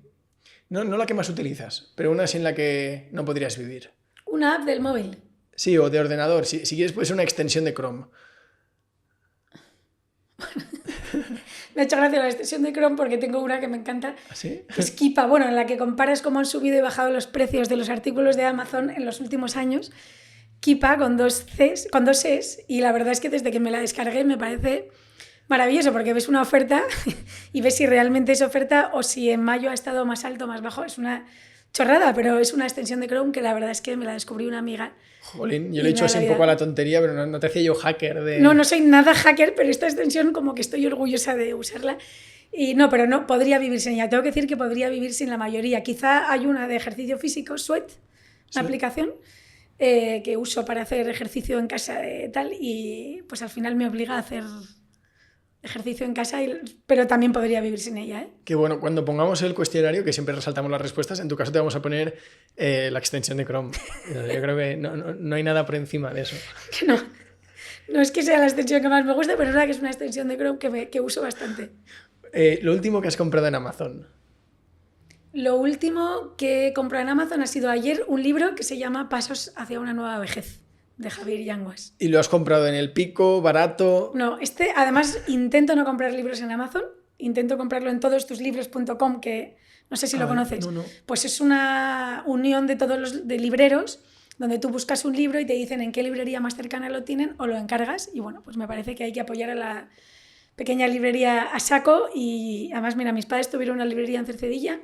Speaker 1: no la que más utilizas, pero una sin la que no podrías vivir.
Speaker 2: Una app del móvil.
Speaker 1: Sí, o de ordenador. Si quieres, puede ser una extensión de Chrome.
Speaker 2: Me ha hecho gracia la extensión de Chrome porque tengo una que me encanta.
Speaker 1: ¿Ah, sí?
Speaker 2: Que es Keepa, bueno, en la que comparas cómo han subido y bajado los precios de los artículos de Amazon en los últimos años. Keepa con dos Cs, y la verdad es que desde que me la descargué me parece maravilloso porque ves una oferta y ves si realmente es oferta o si en mayo ha estado más alto o más bajo. Es una chorrada, pero es una extensión de Chrome que la verdad es que me la descubrí una amiga.
Speaker 1: Jolín, yo lo he hecho así un poco a la tontería, pero no te hacía yo hacker de...
Speaker 2: No soy nada hacker, pero esta extensión como que estoy orgullosa de usarla. Y no, pero no podría vivir sin ella. Tengo que decir que podría vivir sin la mayoría. Quizá hay una de ejercicio físico, Sweat, una aplicación que uso para hacer ejercicio en casa tal, y pues al final me obliga a hacer ejercicio en casa, pero también podría vivir sin ella, ¿eh?
Speaker 1: Que bueno, cuando pongamos el cuestionario, que siempre resaltamos las respuestas, en tu caso te vamos a poner la extensión de Chrome. Yo creo que no hay nada por encima de eso.
Speaker 2: Que no es que sea la extensión que más me gusta, pero es verdad que es una extensión de Chrome que uso bastante.
Speaker 1: Lo último que has comprado en Amazon.
Speaker 2: Lo último que he comprado en Amazon ha sido ayer un libro que se llama Pasos hacia una nueva vejez, de Javier Yanguas.
Speaker 1: ¿Y lo has comprado en El Pico, barato?
Speaker 2: No, además intento no comprar libros en Amazon, intento comprarlo en todostuslibros.com, que no sé si lo conoces.
Speaker 1: No.
Speaker 2: Pues es una unión de todos los de libreros, donde tú buscas un libro y te dicen en qué librería más cercana lo tienen o lo encargas, y bueno, pues me parece que hay que apoyar a la pequeña librería a saco. Y además, mira, mis padres tuvieron una librería en Cercedilla,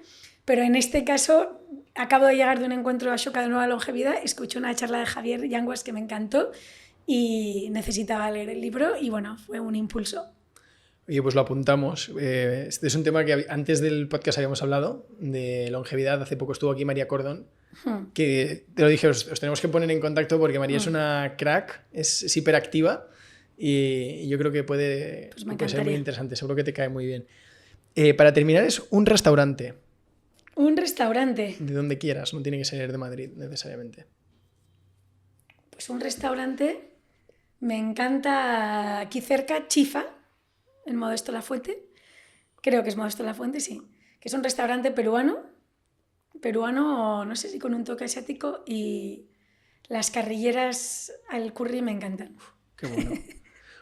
Speaker 2: pero en este caso acabo de llegar de un encuentro a Ashoka de Nueva Longevidad, escuché una charla de Javier Yanguas que me encantó y necesitaba leer el libro y bueno, fue un impulso.
Speaker 1: Oye, pues lo apuntamos. Este es un tema que antes del podcast habíamos hablado, de longevidad. Hace poco estuvo aquí María Cordón, que te lo dije, os tenemos que poner en contacto porque María es una crack, es hiperactiva y yo creo que puede ser muy interesante. Seguro que te cae muy bien. Para terminar, es un restaurante.
Speaker 2: Un restaurante.
Speaker 1: De donde quieras, no tiene que ser de Madrid necesariamente.
Speaker 2: Pues un restaurante, me encanta aquí cerca, Chifa, en Modesto Lafuente. Creo que es Modesto Lafuente, sí. Que es un restaurante peruano, no sé si con un toque asiático, y las carrilleras al curry me encantan.
Speaker 1: Qué bueno.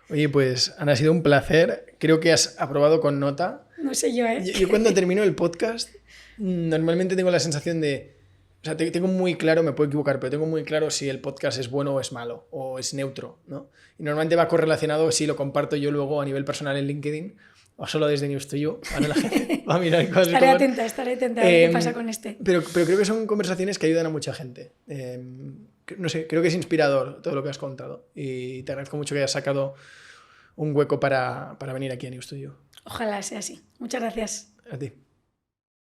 Speaker 1: Oye, pues Ana, ha sido un placer. Creo que has aprobado con nota.
Speaker 2: No sé yo, ¿eh?
Speaker 1: Yo cuando termino el podcast, normalmente tengo la sensación de... O sea, tengo muy claro, me puedo equivocar, pero tengo muy claro si el podcast es bueno o es malo, o es neutro, ¿no? Y normalmente va correlacionado si lo comparto yo luego a nivel personal en LinkedIn o solo desde News to You. Ahora la gente va a mirar cosas.
Speaker 2: Estaré atenta a ver qué pasa con este.
Speaker 1: Pero creo que son conversaciones que ayudan a mucha gente. No sé, creo que es inspirador todo lo que has contado. Y te agradezco mucho que hayas sacado un hueco para venir aquí a News to You.
Speaker 2: Ojalá sea así. Muchas gracias.
Speaker 1: A ti.